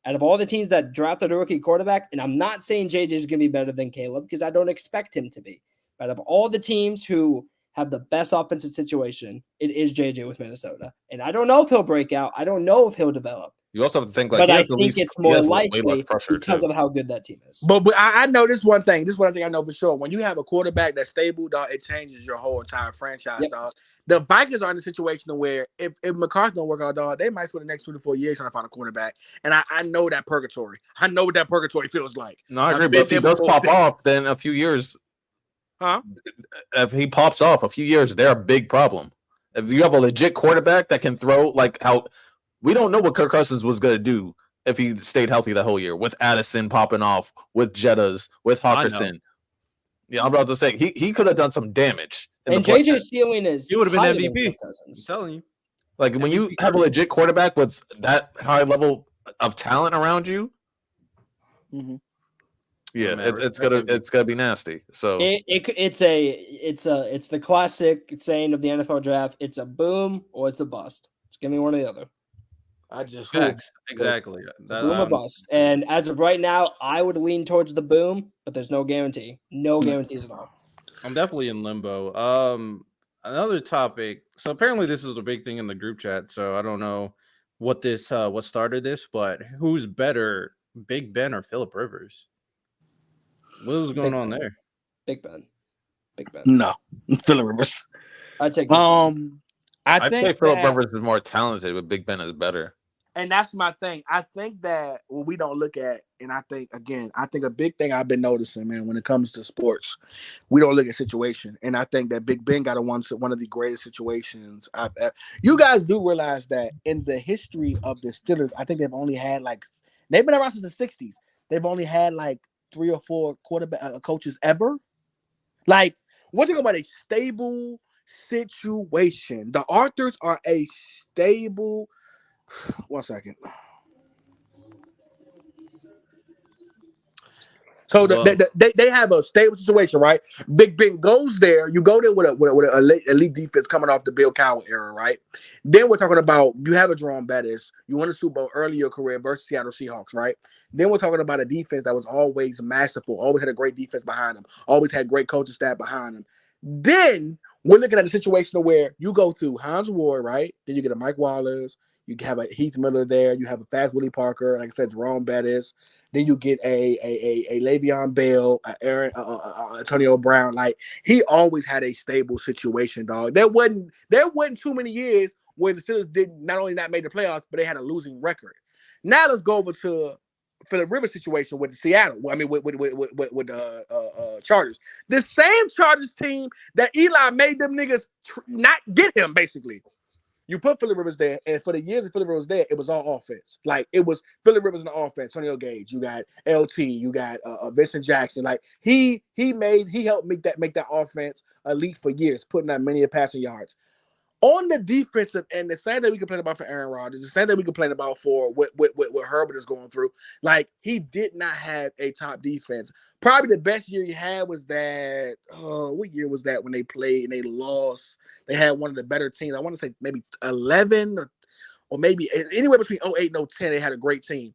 out of all the teams that drafted a rookie quarterback, and I'm not saying JJ is going to be better than Caleb because I don't expect him to be. But out of all the teams who have the best offensive situation, it is JJ with Minnesota. And I don't know if he'll break out. I don't know if he'll develop. You also have to think like, but he I has the think least, it's he more has way likely less pressure because too. of how good that team is. But I know this one thing. This one thing I know for sure. When you have a quarterback that's stable, dog, it changes your whole entire franchise, dog. The Vikings are in a situation where if McCarthy don't work out, dog, they might spend the next 2 to 4 years trying to find a quarterback. And I know that purgatory. I know what that purgatory feels like. No, I agree. But if he does pop off, then a few years, if he pops off a few years, they're a big problem. If you have a legit quarterback that can throw, like how we don't know what Kirk Cousins was going to do if he stayed healthy the whole year with Addison popping off, with Jettas, with Hawkinson. Yeah, I'm about to say he could have done some damage. And JJ's ceiling is he would have been higher MVP. than Cousins. I'm telling you. Like when you have a legit quarterback with that high level of talent around you, yeah, it's gonna be nasty. So it's the classic saying of the NFL draft: it's a boom or it's a bust. It's gonna be one or the other. I just exactly boom or bust. And as of right now, I would lean towards the boom, but there's no guarantee. No guarantees at all. I'm definitely in limbo. Another topic. So apparently this is a big thing in the group chat. So I don't know what started this, but who's better, Big Ben or Phillip Rivers? What was going on there? Big Ben. Big Ben. No, Phillip Rivers. I take. I think say Phillip Rivers is more talented, but Big Ben is better. And that's my thing. I think that what we don't look at, and I think a big thing I've been noticing, man, when it comes to sports, we don't look at situation. And I think that Big Ben got one of the greatest situations I've ever. You guys do realize that in the history of the Steelers, I think they've only had they've been around since the 60s. They've only had 3 or 4 quarterback coaches ever. We're talking about a stable situation. The Arthurs are a stable. 1 second. So they have a stable situation, right? Big Ben goes there. You go there with an elite defense coming off the Bill Cowher era, right? Then we're talking about you have a Jerome Bettis. You won a Super Bowl early in your career versus Seattle Seahawks, right? Then we're talking about a defense that was always masterful, always had a great defense behind them, always had great coaching staff behind them. Then we're looking at a situation where you go to Hines Ward, right? Then you get a Mike Wallace. You have a Heath Miller there. You have a fast Willie Parker, like I said, Jerome Bettis. Then you get a Le'Veon Bell, Antonio Brown. He always had a stable situation, dog. There wasn't too many years where the Steelers did not only not make the playoffs, but they had a losing record. Now let's go over to Phillip Rivers situation with Seattle. With the Chargers. The same Chargers team that Eli made them niggas not get him, basically. You put Phillip Rivers there, and for the years that Phillip Rivers was there, it was all offense. It was Phillip Rivers in the offense. Antonio Gage, you got LT, you got Vincent Jackson. He helped make that offense elite for years, putting out many passing yards. On the defensive end, the same thing we complain about for Aaron Rodgers, the same thing we complain about for what Herbert is going through. He did not have a top defense. Probably the best year he had was that. What year was that when they played and they lost? They had one of the better teams. I want to say maybe 11 or maybe anywhere between 08 and 010. They had a great team.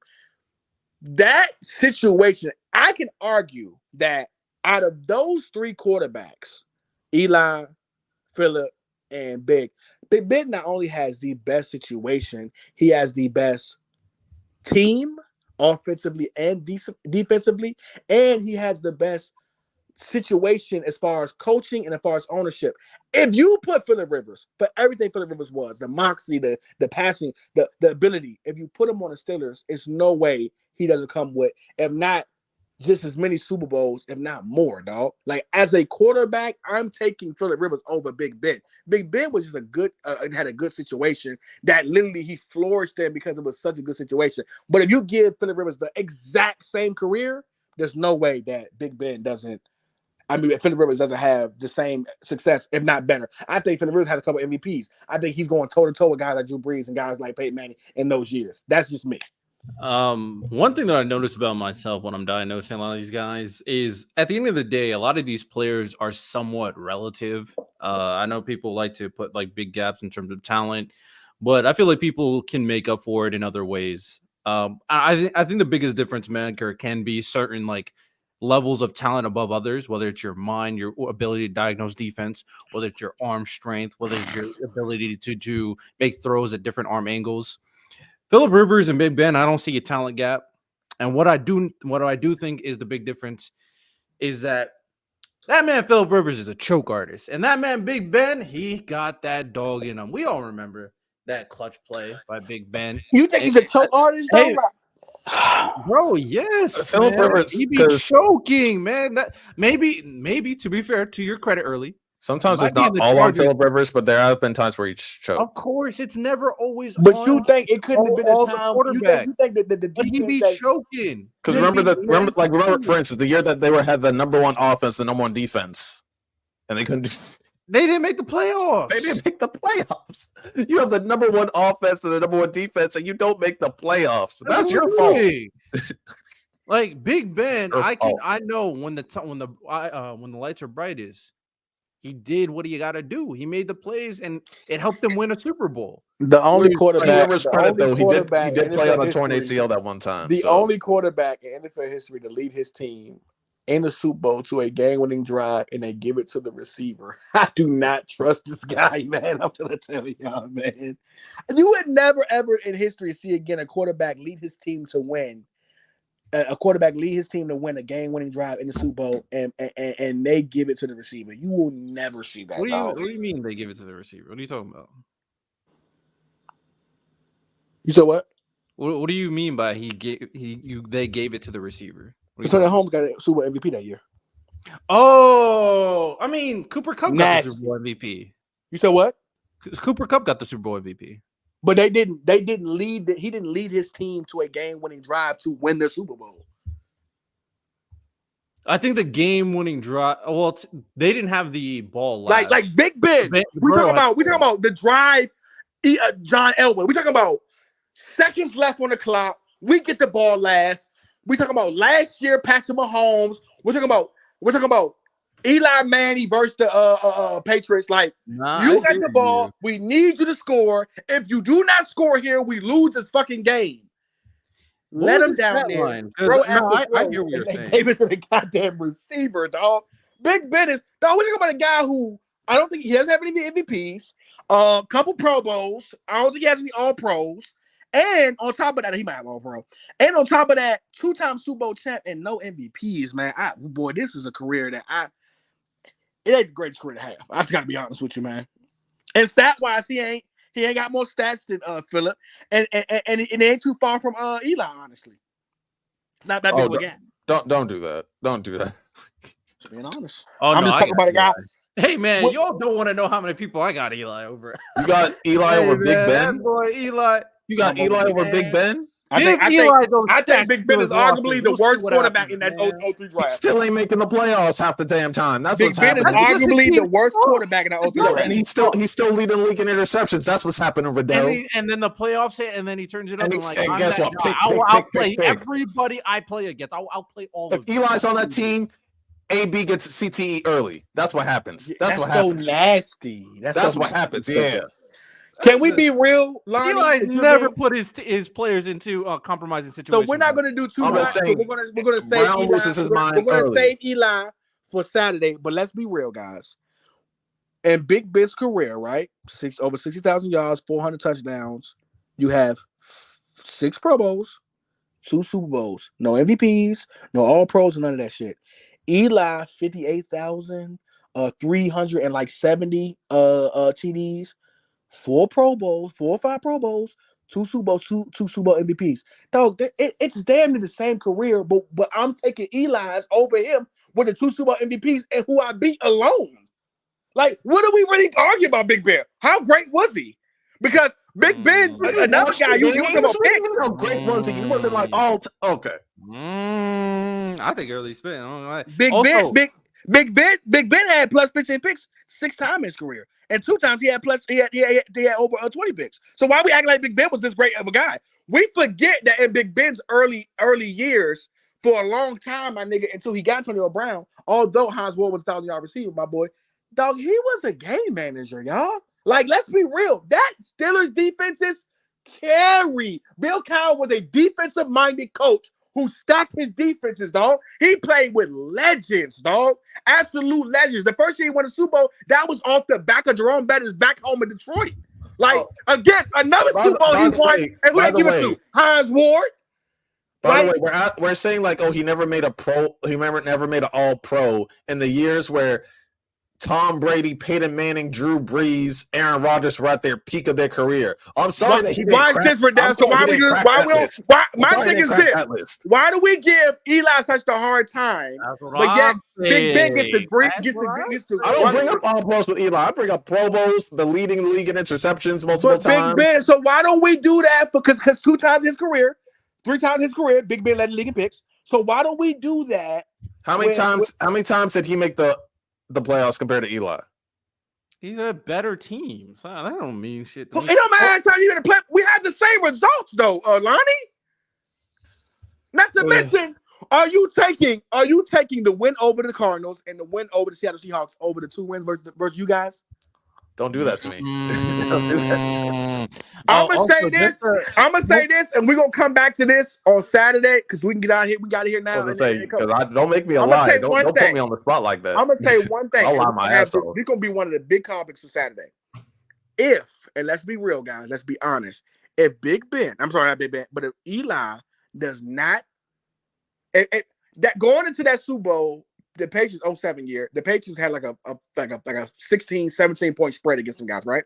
That situation, I can argue that out of those 3 quarterbacks, Eli, Phillip, and Big Ben not only has the best situation, he has the best team offensively and defensively, and he has the best situation as far as coaching and as far as ownership. If you put Phillip Rivers, for everything Phillip Rivers was, the moxie, the passing, the ability, if you put him on the Steelers, it's no way he doesn't come with, if not just as many Super Bowls, if not more, dog. As a quarterback, I'm taking Phillip Rivers over Big Ben. Big Ben was just had a good situation that literally he flourished in because it was such a good situation. But if you give Phillip Rivers the exact same career, there's no way that Big Ben doesn't. Phillip Rivers doesn't have the same success, if not better. I think Phillip Rivers had a couple MVPs. I think he's going toe-to-toe with guys like Drew Brees and guys like Peyton Manning in those years. That's just me. One thing that I noticed about myself when I'm diagnosing a lot of these guys is at the end of the day, a lot of these players are somewhat relative. I know people like to put big gaps in terms of talent, but I feel like people can make up for it in other ways. I think the biggest difference maker can be certain levels of talent above others, whether it's your mind, your ability to diagnose defense, whether it's your arm strength, whether it's your ability to make throws at different arm angles. Phillip Rivers and Big Ben, I don't see a talent gap. And what I do think is the big difference is that man Phillip Rivers is a choke artist. And that man Big Ben, he got that dog in him. We all remember that clutch play by Big Ben. You think he's a choke artist, though? Bro, yes. Phillip Rivers, he be choking, man. That maybe to be fair, to your credit early. Sometimes it's not all on Phillip Rivers, but there have been times where he's choked. Of course, it's never always. But you think it couldn't have been a time? You think that the defense he be choking? Because remember, for instance, the year that they had the number 1 offense, the number 1 defense, and they couldn't do. They didn't make the playoffs. They didn't make the playoffs. You have the number 1 offense and the number 1 defense, and you don't make the playoffs. That's your fault. Big Ben, I know when the lights are brightest. He did what he got to do. He made the plays, and it helped them win a Super Bowl. The only quarterback, he did play on a torn ACL that one time. The only quarterback in NFL history to lead his team in the Super Bowl to a game-winning drive, and they give it to the receiver. I do not trust this guy, man. I'm gonna tell y'all, man. You would never, ever in history see again a quarterback lead his team to win a quarterback lead his team to win a game-winning drive in the Super Bowl, and they give it to the receiver. You will never see that. What do you mean they give it to the receiver? What are you talking about? You said what? What do you mean by they gave it to the receiver? Because Holmes got a Super Bowl MVP that year. Oh, I mean, Cooper Kupp got the Super Bowl MVP. You said what? Cooper Kupp got the Super Bowl MVP. But they didn't lead. He didn't lead his team to a game-winning drive to win the Super Bowl. I think the game-winning drive. Well, they didn't have the ball last. Like Big Ben. We talking about the drive. John Elway. We talking about seconds left on the clock. We get the ball last. We talking about last year Patrick Mahomes. We're talking about Eli Manning versus the Patriots. Like, you got the ball. We need you to score. If you do not score here, we lose this fucking game. Let him down there. Bro, I hear what you're saying. Gave it to the goddamn receiver, dog. Big Ben is, dog. We're talking about a guy who I don't think he doesn't have any MVPs. Couple Pro Bowls. I don't think he has any All Pros. And on top of that, he might have All Pro. And on top of that, 2-time Super Bowl champ and no MVPs, man. Boy, this is a career that it ain't the greatest career to have. I just gotta be honest with you, man. And stat wise, he ain't got more stats than Phillip, and it ain't too far from Eli, honestly. Not that big again. Don't do that. Don't do that. Just being honest. I'm just talking about a guy. Hey man, y'all don't want to know how many people I got Eli over. You got Eli over Big Ben? Boy, Eli. You got Eli over Big Ben? I think Big Ben is arguably the worst quarterback in that 03 draft. He still ain't making the playoffs half the damn time. That's Big what's Ben happening. is arguably the worst quarterback in that 03 draft. And he's still leading the league in interceptions. That's what's happening, Riddell. And then the playoffs hit, and then he turns it up. And guess what? I'll play everybody I play against. I'll play all of them. If Eli's on that team, AB gets CTE early. That's what happens. That's what happens. So nasty. That's what happens. Yeah. Can we be real, Lonnie? Eli never put his players into compromising situations. So we're not going to do too much. We're going to save Eli. We're going to save Eli for Saturday. But let's be real, guys. In Big Ben's career, right? Over 60,000 yards, 400 touchdowns. You have 6 Pro Bowls, 2 Super Bowls, no MVPs, no All Pros, none of that shit. Eli, 58,000, 370 TDs. 4 Pro Bowls, 4 or 5 Pro Bowls, 2 Super Bowls, 2 Super Bowl MVPs. Dog, it's damn near the same career, but I'm taking Eli's over him with the 2 Super Bowl MVPs and who I beat alone. Like, what are we really arguing about Big Ben? How great was he? Because Big Ben, another guy, you talking about picks. How great was he? He wasn't like all okay. I think early spin. Big Ben had plus 15 picks 6 times in his career. And 2 times he had over 20 picks. So why we acting like Big Ben was this great of a guy? We forget that in Big Ben's early years, for a long time, my nigga, until he got Antonio Brown, although Hines Ward was a 1,000-yard receiver, my boy, dog, he was a game manager, y'all. Like, let's be real. That Steelers defenses carry. Bill Cowher was a defensive-minded coach who stacked his defenses, dog. He played with legends, dog. Absolute legends. The first year he won the Super Bowl, that was off the back of Jerome Bettis back home in Detroit. Like, again, another Super Bowl he won, and who they give it to? Hines Ward. By the way, we're saying like, oh, he never made a pro. He never made an All Pro in the years where Tom Brady, Peyton Manning, Drew Brees, Aaron Rodgers were at their peak of their career. I'm sorry that he didn't. Why is this for that? So why we do? My thing is this: why do we give Eli such a hard time? But yet Big Ben gets the. I don't bring up All Pros with Eli. I bring up Pro Bowls, the leading league in interceptions multiple times. Big Ben. So why don't we do that? Because 2 times his career, 3 times his career, Big Ben led the league in picks. So why don't we do that? How many times did he make the playoffs compared to Eli? He's a better team. So that don't mean shit. Well, it don't matter how time you gonna play. We had the same results though, Lonnie. Not to mention, are you taking the win over the Cardinals and the win over the Seattle Seahawks over the 2 wins versus you guys? Don't do that to me. I'm gonna say this, and we're gonna come back to this on Saturday because we can get out here. We got to hear now. Don't make me a lie. Don't put me on the spot like that. I'm gonna say one thing. I'll lie my ass off. This is gonna be one of the big topics for Saturday. And let's be real, guys. Let's be honest. If not Big Ben, but if Eli does not that going into that Super Bowl, the Patriots 07 year, the Patriots had like a 16, 17 point spread against them guys, right?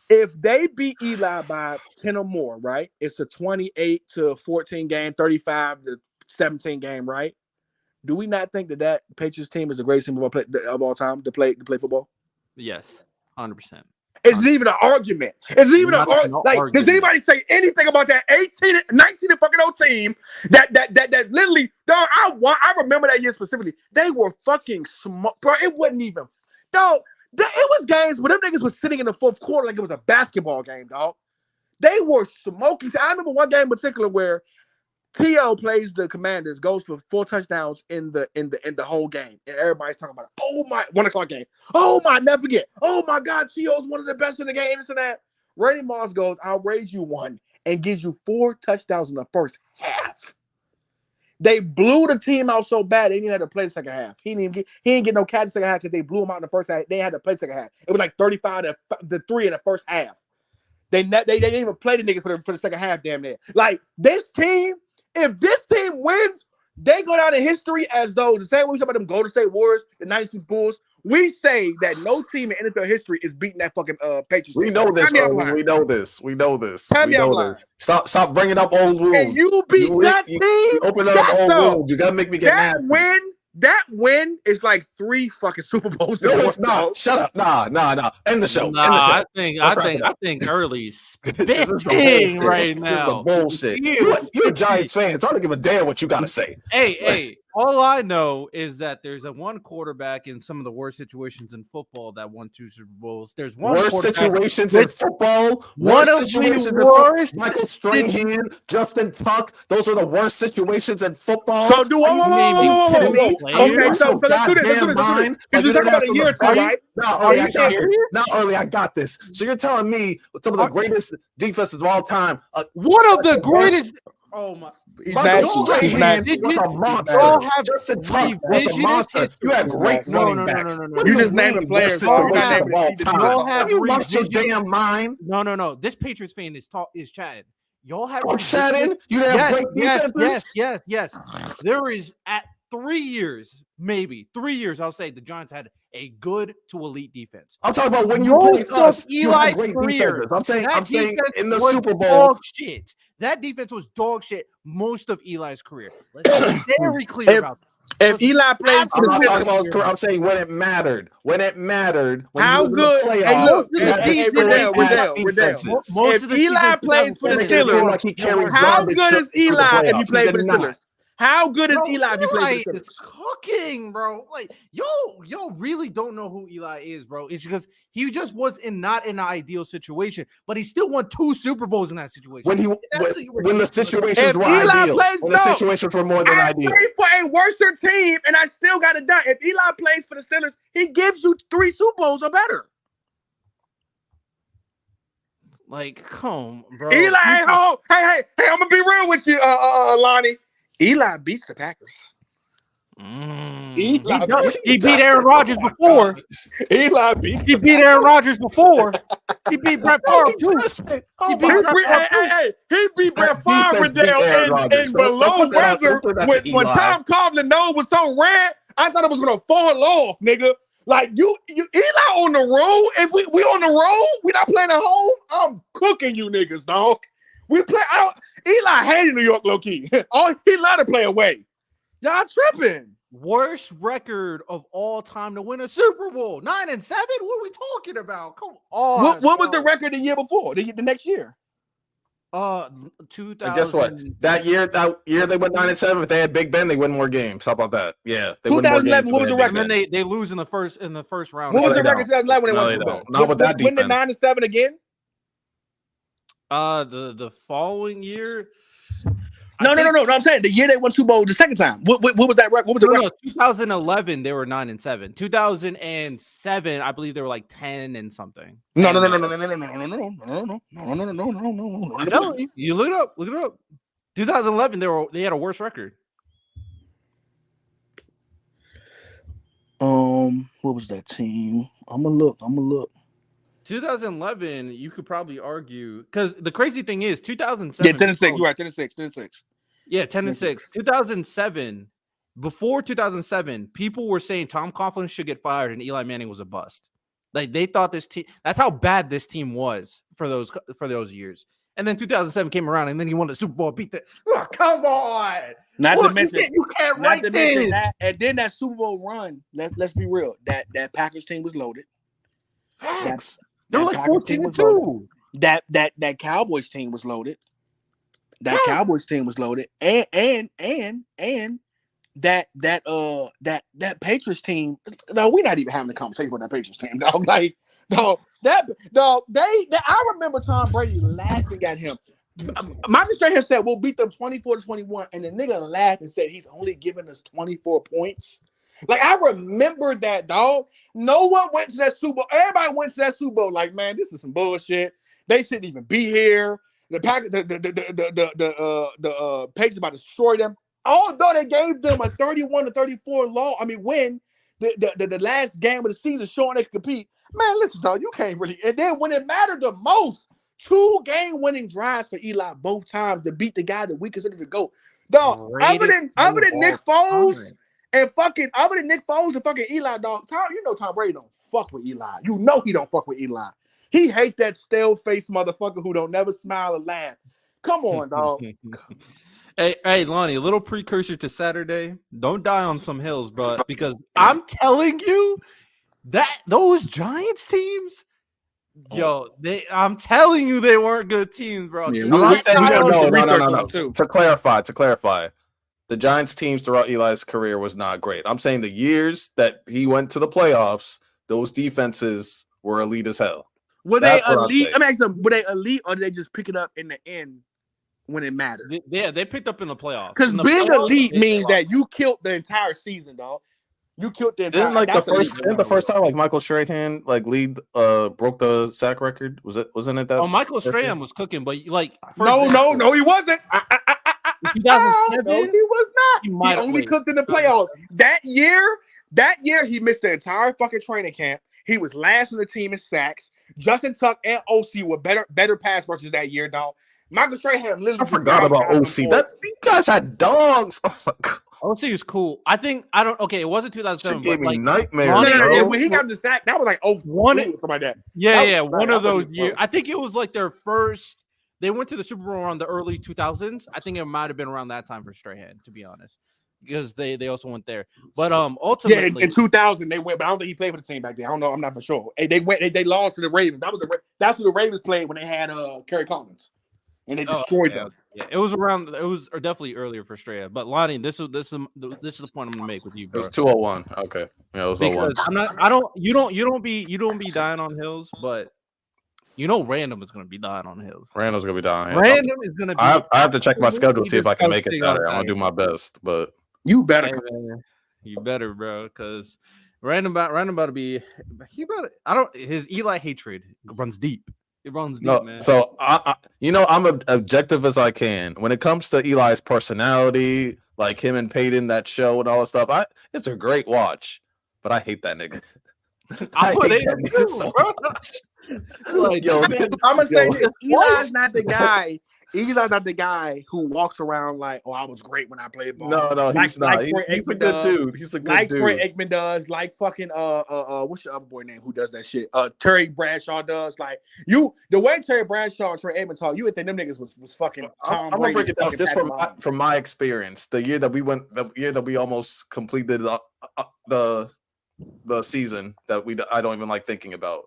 If they beat Eli by 10 or more, right? It's a 28-14 game, 35-17 game, right? Do we not think that Patriots team is the greatest team of all time to play football? Yes, 100%. It's even an argument. It's even an argument. Like, does anybody say anything about that 19 and fucking old team that literally, dog, I remember that year specifically. They were fucking smart, bro. It wasn't even, dog. It was games where them niggas was sitting in the fourth quarter like it was a basketball game, dog. They were smoking. I remember one game in particular where T.O. plays the Commanders, goes for 4 touchdowns in the whole game, and everybody's talking about it. Oh my, 1 o'clock game. Oh my, never forget. Oh my God, T.O.'s one of the best in the game. This and that. Randy Moss goes, "I'll raise you one," and gives you 4 touchdowns in the first half. They blew the team out so bad they didn't have to play the second half. He didn't get no catch the second half because they blew him out in the first half. They had to play the second half. It was like 35-3 in the first half. They didn't even play the niggas for the second half. Damn near. Like this team. If this team wins, they go down in history as though the same way we talk about them Golden State Warriors, the '96 Bulls. We say that no team in NFL history is beating that fucking Patriots. We know this. We know this. We know this. We know this. Stop bringing up old wounds. And you beat that team. You open up old wounds. You gotta make me get mad. That win is like 3 fucking Super Bowls. No, it's not. Shut up. Nah. End the show. I think Early's spitting right now. Bullshit. You're a Giants fan. It's hard to give a damn what you gotta say. Hey. All I know is that there's one quarterback in some of the worst situations in football that won 2 Super Bowls. There's one worst situations in football. One of the worst. Michael Strahan, Justin Tuck. Those are the worst situations in football. So do okay, so let's do this. Because you're talking about a year or two, right? Not early. I got this. So you're telling me some of the greatest defenses of all time. One of the greatest. Oh my. He's a monster. Justin Tuck was a monster. You had great running backs. You just named the players of all time. Have you lost your damn mind? No. This Patriots fan is chatting. Y'all have chatting? You have great defenses? Yes. There is at 3 years, maybe 3 years, I'll say the Giants had a good to elite defense. I'm talking about when you played us. Eli's career. I'm saying in the Super Bowl. Dog shit. That defense was dog shit most of Eli's career. Let's be very clear about that. If Eli plays for the Steelers, I'm saying when it mattered. When how good? Hey, look, Riddell. If Eli plays for the Steelers, how good is Eli if he plays for the Steelers? How good is Eli if you play for the Steelers? It's cooking, bro. Like, yo really don't know who Eli is, bro. It's because he just was not in an ideal situation, but he still won 2 Super Bowls in that situation. When the situations were ideal. When the situations were more than ideal. I played for a worse team, and I still got it done. If Eli plays for the Steelers, he gives you 3 Super Bowls or better. Like, come, bro. Eli, hey, I'm gonna be real with you, Lonnie. Eli beats the Packers. He beat Aaron Rodgers before. He beat Aaron Rodgers before. He beat Brett Favre too. He beat Brett Favre in below weather when Tom Coughlin nose was so red. I thought it was gonna fall off, nigga. Like you Eli on the road. If we on the road, we not playing at home. I'm cooking you niggas, dog. Eli hated New York low key. He let to play away. Y'all tripping. Worst record of all time to win a Super Bowl. 9-7? What are we talking about? Come on. What was the record the year before? The next year? 2000. And guess what? That year they went 9-7. If they had Big Ben, they win more games. How about that? Yeah. 2011. What was the record? And then they lose in the first round. What was the record 2011 when they won Super Bowl? Not with that defense. When they 9-7 again? The following year. No. I'm saying the year they won Super Bowl the second time. What was that record? What was the record? 2011 they were 9-7. 2007 I believe they were like 10 and something. No. You look it up. 2011 they had a worse record. What was that team? I'm gonna look. 2011, you could probably argue because the crazy thing is 2007. Yeah, 10-6. You're right, 10-6. Yeah, 10-6. 2007. Before 2007, people were saying Tom Coughlin should get fired and Eli Manning was a bust. Like they thought this team. That's how bad this team was for those years. And then 2007 came around, and then he won the Super Bowl. Beat the. Oh, come on! Not to mention, you can't write this. That, and then that Super Bowl run. Let's be real. That Packers team was loaded. Facts. They were like 14-2. That Cowboys team was loaded. That Cowboys team was loaded, and that Patriots team. No, we're not even having a conversation about that Patriots team, dog. Like, dog, I remember Tom Brady laughing at him. Michael Strahan said we'll beat them 24-21, and the nigga laughed and said he's only giving us 24 points. Like, I remember that, dog. No one went to that Super Bowl. Everybody went to that Super Bowl like, man, this is some bullshit. They shouldn't even be here. The Patriots about to destroy them. Although they gave them a 31-34 win, the last game of the season showing they could compete. Man, listen, dog, you can't really. And then when it mattered the most, 2 game-winning drives for Eli both times to beat the guy that we consider to go. Dog, other than Nick Foles and fucking Eli, dog. Tom Brady don't fuck with Eli. You know he don't fuck with Eli. He hate that stale-faced motherfucker who don't never smile or laugh. Come on, dog. Hey, Lonnie, a little precursor to Saturday. Don't die on some hills, bro, because I'm telling you that those Giants teams, I'm telling you they weren't good teams, bro. Yeah, no. To clarify, the Giants teams throughout Eli's career was not great. I'm saying the years that he went to the playoffs, those defenses were elite as hell. Were they elite? I mean, were they elite, or did they just pick it up in the end? When it mattered. Yeah, they picked up in the playoffs. Because being elite means that you killed the entire season, dog. You killed the entire season. The first time Michael Strahan broke the sack record? Wasn't it that? Oh, Michael Strahan was cooking, but no, he wasn't. 2007, no, he was not. He only cooked in the playoffs. That year he missed the entire fucking training camp. He was last in the team in sacks. Justin Tuck and OC were better pass rushers that year, dog. Michael Strahan literally. I forgot about OC. That you guys had dogs. Oh my God. OC is cool. It wasn't 2007. It gave me nightmares. No. When he got the sack, that was like one or something like that. Yeah, one of those years. I think it was like their first. They went to the Super Bowl around the early 2000s. I think it might have been around that time for Strahan, to be honest, because they also went there. But ultimately, in 2000 they went, but I don't think he played for the team back then. I don't know. I'm not for sure. They went. They lost to the Ravens. That's who the Ravens played when they had Kerry Collins. And they destroyed them. Yeah, it was definitely earlier for Strahan. But Lonnie, this is the point I'm gonna make with you, bro. It was 201. Okay. Yeah, it was 201. You don't be dying on hills, but Random is gonna be dying on hills. Random's gonna be dying. Random is gonna be. I have to check my schedule to see if I can make it Saturday. I'm gonna do my best, but you better. You better, bro, because Random about to be. His Eli hatred runs deep. It runs deep, man. So I'm as objective as I can when it comes to Eli's personality, like him and Peyton, that show and all that stuff. It's a great watch, but I hate that nigga. I hate that nigga so much. I'm gonna say this: Eli's not the guy. Eli's not the guy who walks around like, "Oh, I was great when I played ball." No, he's not. He's a good dude. He's a good dude. Like Troy Aikman does, like fucking what's your other boy name who does that shit? Terry Bradshaw does. Like the way Terry Bradshaw and Troy Aikman talk, you would think them niggas was fucking. I'm gonna break it down just from my experience. The year that we almost completed the season that I don't even like thinking about.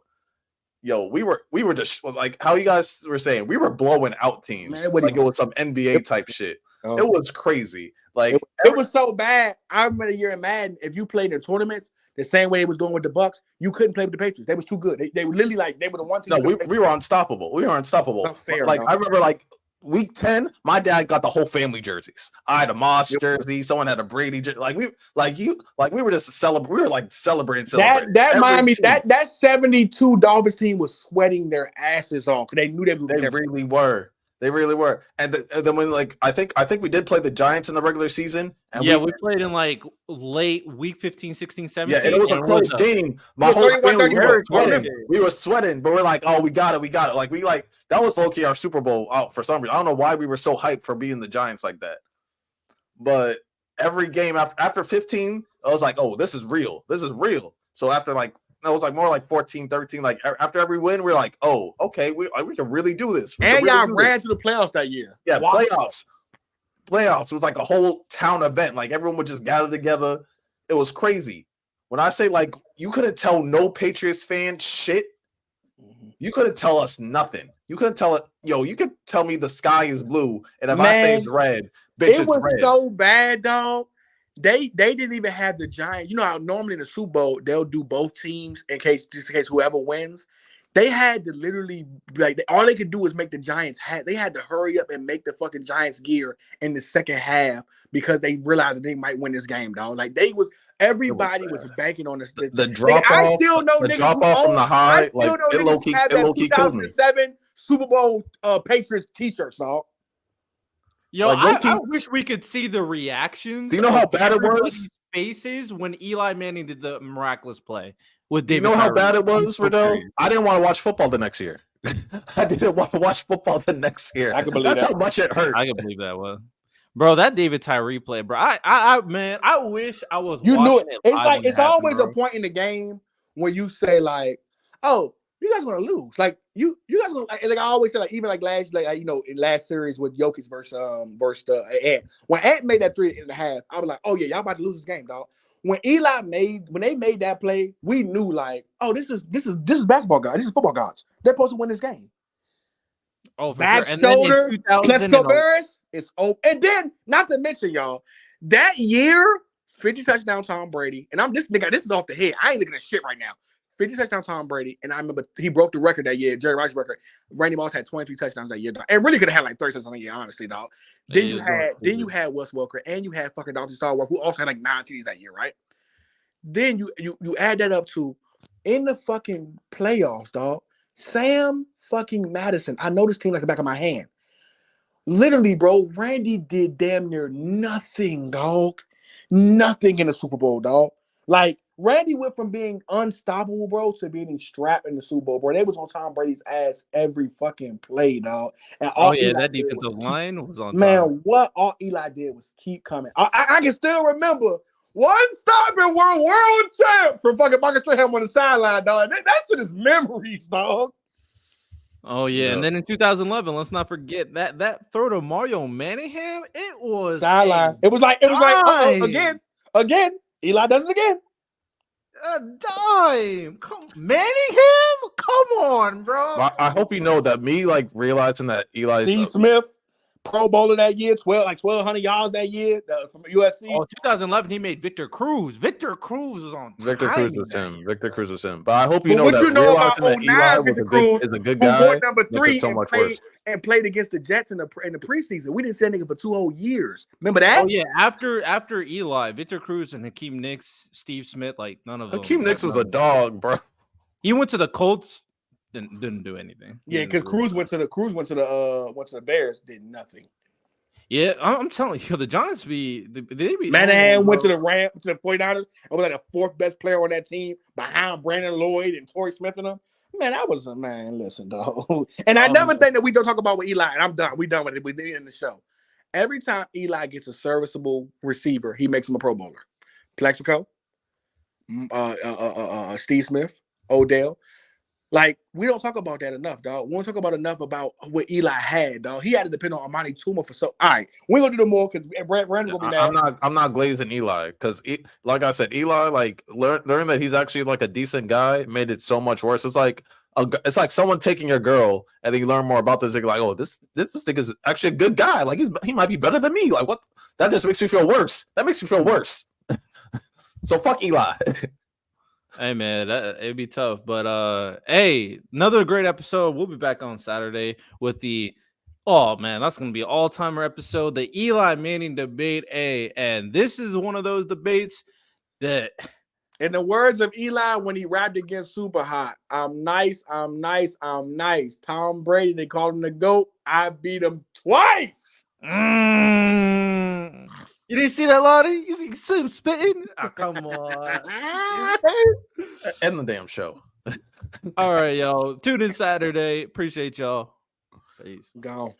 Yo, we were just like how you guys were saying, we were blowing out teams. Man, like it was some NBA type shit. Oh. It was crazy. Like it was so bad. I remember the year in Madden, if you played in tournaments the same way it was going with the Bucks, you couldn't play with the Patriots. They was too good. They were literally like they were the one team. No, we were unstoppable. We were unstoppable. Fair, like I remember week 10, my dad got the whole family jerseys. I had a Moss jersey. Someone had a Brady jersey. We were just celebrating. We were like celebrating. That Miami, that 72 Dolphins team was sweating their asses off because they knew they really were. They really were. And then when I think we did play the Giants in the regular season. And we played in like late week 15, 16, 17. Yeah, and it was a close game. My whole family we were sweating, but we're like, oh, we got it. Like that was low-key our Super Bowl out for some reason. I don't know why we were so hyped for being the Giants like that. but every game after 15, I was like, oh, this is real. This is real. So after like, it was like more like 14, 13. Like after every win, we're like, oh, okay, we can really do this. And y'all ran to the playoffs that year. Yeah, playoffs. It was like a whole town event. Like everyone would just gather together. It was crazy. When I say like you couldn't tell no Patriots fan shit, you couldn't tell us nothing. You couldn't tell it. Yo, you could tell me the sky is blue, and if I say it's red, bitch, it was it's red. so bad, dog. They didn't even have the Giants. You know how normally in the Super Bowl they'll do both teams in case whoever wins. They had to literally all they could do was make the Giants. They had to hurry up and make the fucking Giants gear in the second half because they realized that they might win this game, dog. Like everybody was banking on this. The drop off. I still know the drop off from the high. I still know niggas who have that 2007 Super Bowl Patriots T-shirts, dog. Yo, I wish we could see the reactions. Do you know how bad it was? Faces when Eli Manning did the miraculous play with David. Do you know how bad it was, Riddle? I didn't want to watch football the next year. I didn't want to watch football the next year. I can believe that's how much it hurt. I can believe that was. Bro, that David Tyree play, bro. I wish I was. You knew it. It's like it's always a point in the game when you say like, "Oh, you guys want to lose." Like you guys gonna, like I always say, like even like last, like in last series with Jokic versus Ant. When Ant made that 3.5, I was like, "Oh yeah, y'all about to lose this game, dog." When they made that play, we knew like, "Oh, this is basketball guys. This is football gods. They're supposed to win this game." Oh, for back sure. shoulder, Plexico it's over. And then, not to mention, y'all, that year, 50 touchdown Tom Brady, and this is off the head. I ain't looking at shit right now. 50 touchdown Tom Brady, and I remember he broke the record that year, Jerry Rice's record. Randy Moss had 23 touchdowns that year, dog. And really could have had like 30 touchdowns that year, honestly, dog. Then you had Wes Welker, and you had fucking Dr. Starworth, who also had like 9 TDs that year, right? Then you add that up to in the fucking playoffs, dog. Sam fucking Madison. I know this team like the back of my hand. Literally, bro, Randy did damn near nothing, dog. Nothing in the Super Bowl, dog. Like, Randy went from being unstoppable, bro, to being strapped in the Super Bowl, bro. They was on Tom Brady's ass every fucking play, dog. And that defensive line was on. Man, what all Eli did was keep coming. I can still remember one stopping world champ from fucking Michael Strahan on the sideline, dog. That shit is memories, dog. Oh yeah, and then in 2011, let's not forget that throw to Mario Manningham. It was sideline. It was like again. Eli does it again. A dime. Manningham? Come on, bro. I hope you know that me like realizing that Eli Steve Smith, Pro Bowler that year, 1,200 yards that year from USC. Oh, 2011, he made Victor Cruz. Victor Cruz was on. Victor Cruz was him. But I hope you know that realizing that Eli is a good guy. Number 3 so much worse. And played against the Jets in the preseason. We didn't see that nigga for 2 whole years. Remember that? Oh yeah, after Eli, Victor Cruz and Hakeem Nicks, Steve Smith, like none of them. Hakeem Nicks was a dog, bro. He went to the Colts. Didn't do anything. Yeah, because Cruz went to the Bears, did nothing. Yeah, I'm telling you, the Giants they be Manahan went to the Rams, to the 49ers, and was like the 4th best player on that team behind Brandon Lloyd and Torrey Smith and them. Man, I was a man. Listen, dog. And another thing that we don't talk about with Eli, and I'm done. We done with it. We did it in the show. Every time Eli gets a serviceable receiver, he makes him a Pro Bowler. Plexico, Steve Smith, Odell. Like, we don't talk about that enough, dog. We don't talk about what Eli had, dog. He had to depend on Amani Toomer for so. All right, we're gonna do the more because Brandon gonna be mad. I'm not glazing Eli because, like I said, Eli like learning that he's actually like a decent guy made it so much worse. It's like someone taking your girl and then you learn more about this. Like, oh, this thing is actually a good guy. Like he might be better than me. Like what? That just makes me feel worse. That makes me feel worse. So fuck Eli. Hey man, it'd be tough, but hey, another great episode. We'll be back on Saturday with that's gonna be an all-timer episode, the Eli Manning debate. And this is one of those debates that, in the words of Eli when he rapped against Super Hot, I'm nice. Tom Brady, they called him the GOAT. I beat him twice. You didn't see that, Lottie? You see him spitting? Oh, come on. End the damn show. All right, y'all. Tune in Saturday. Appreciate y'all. Peace. Go.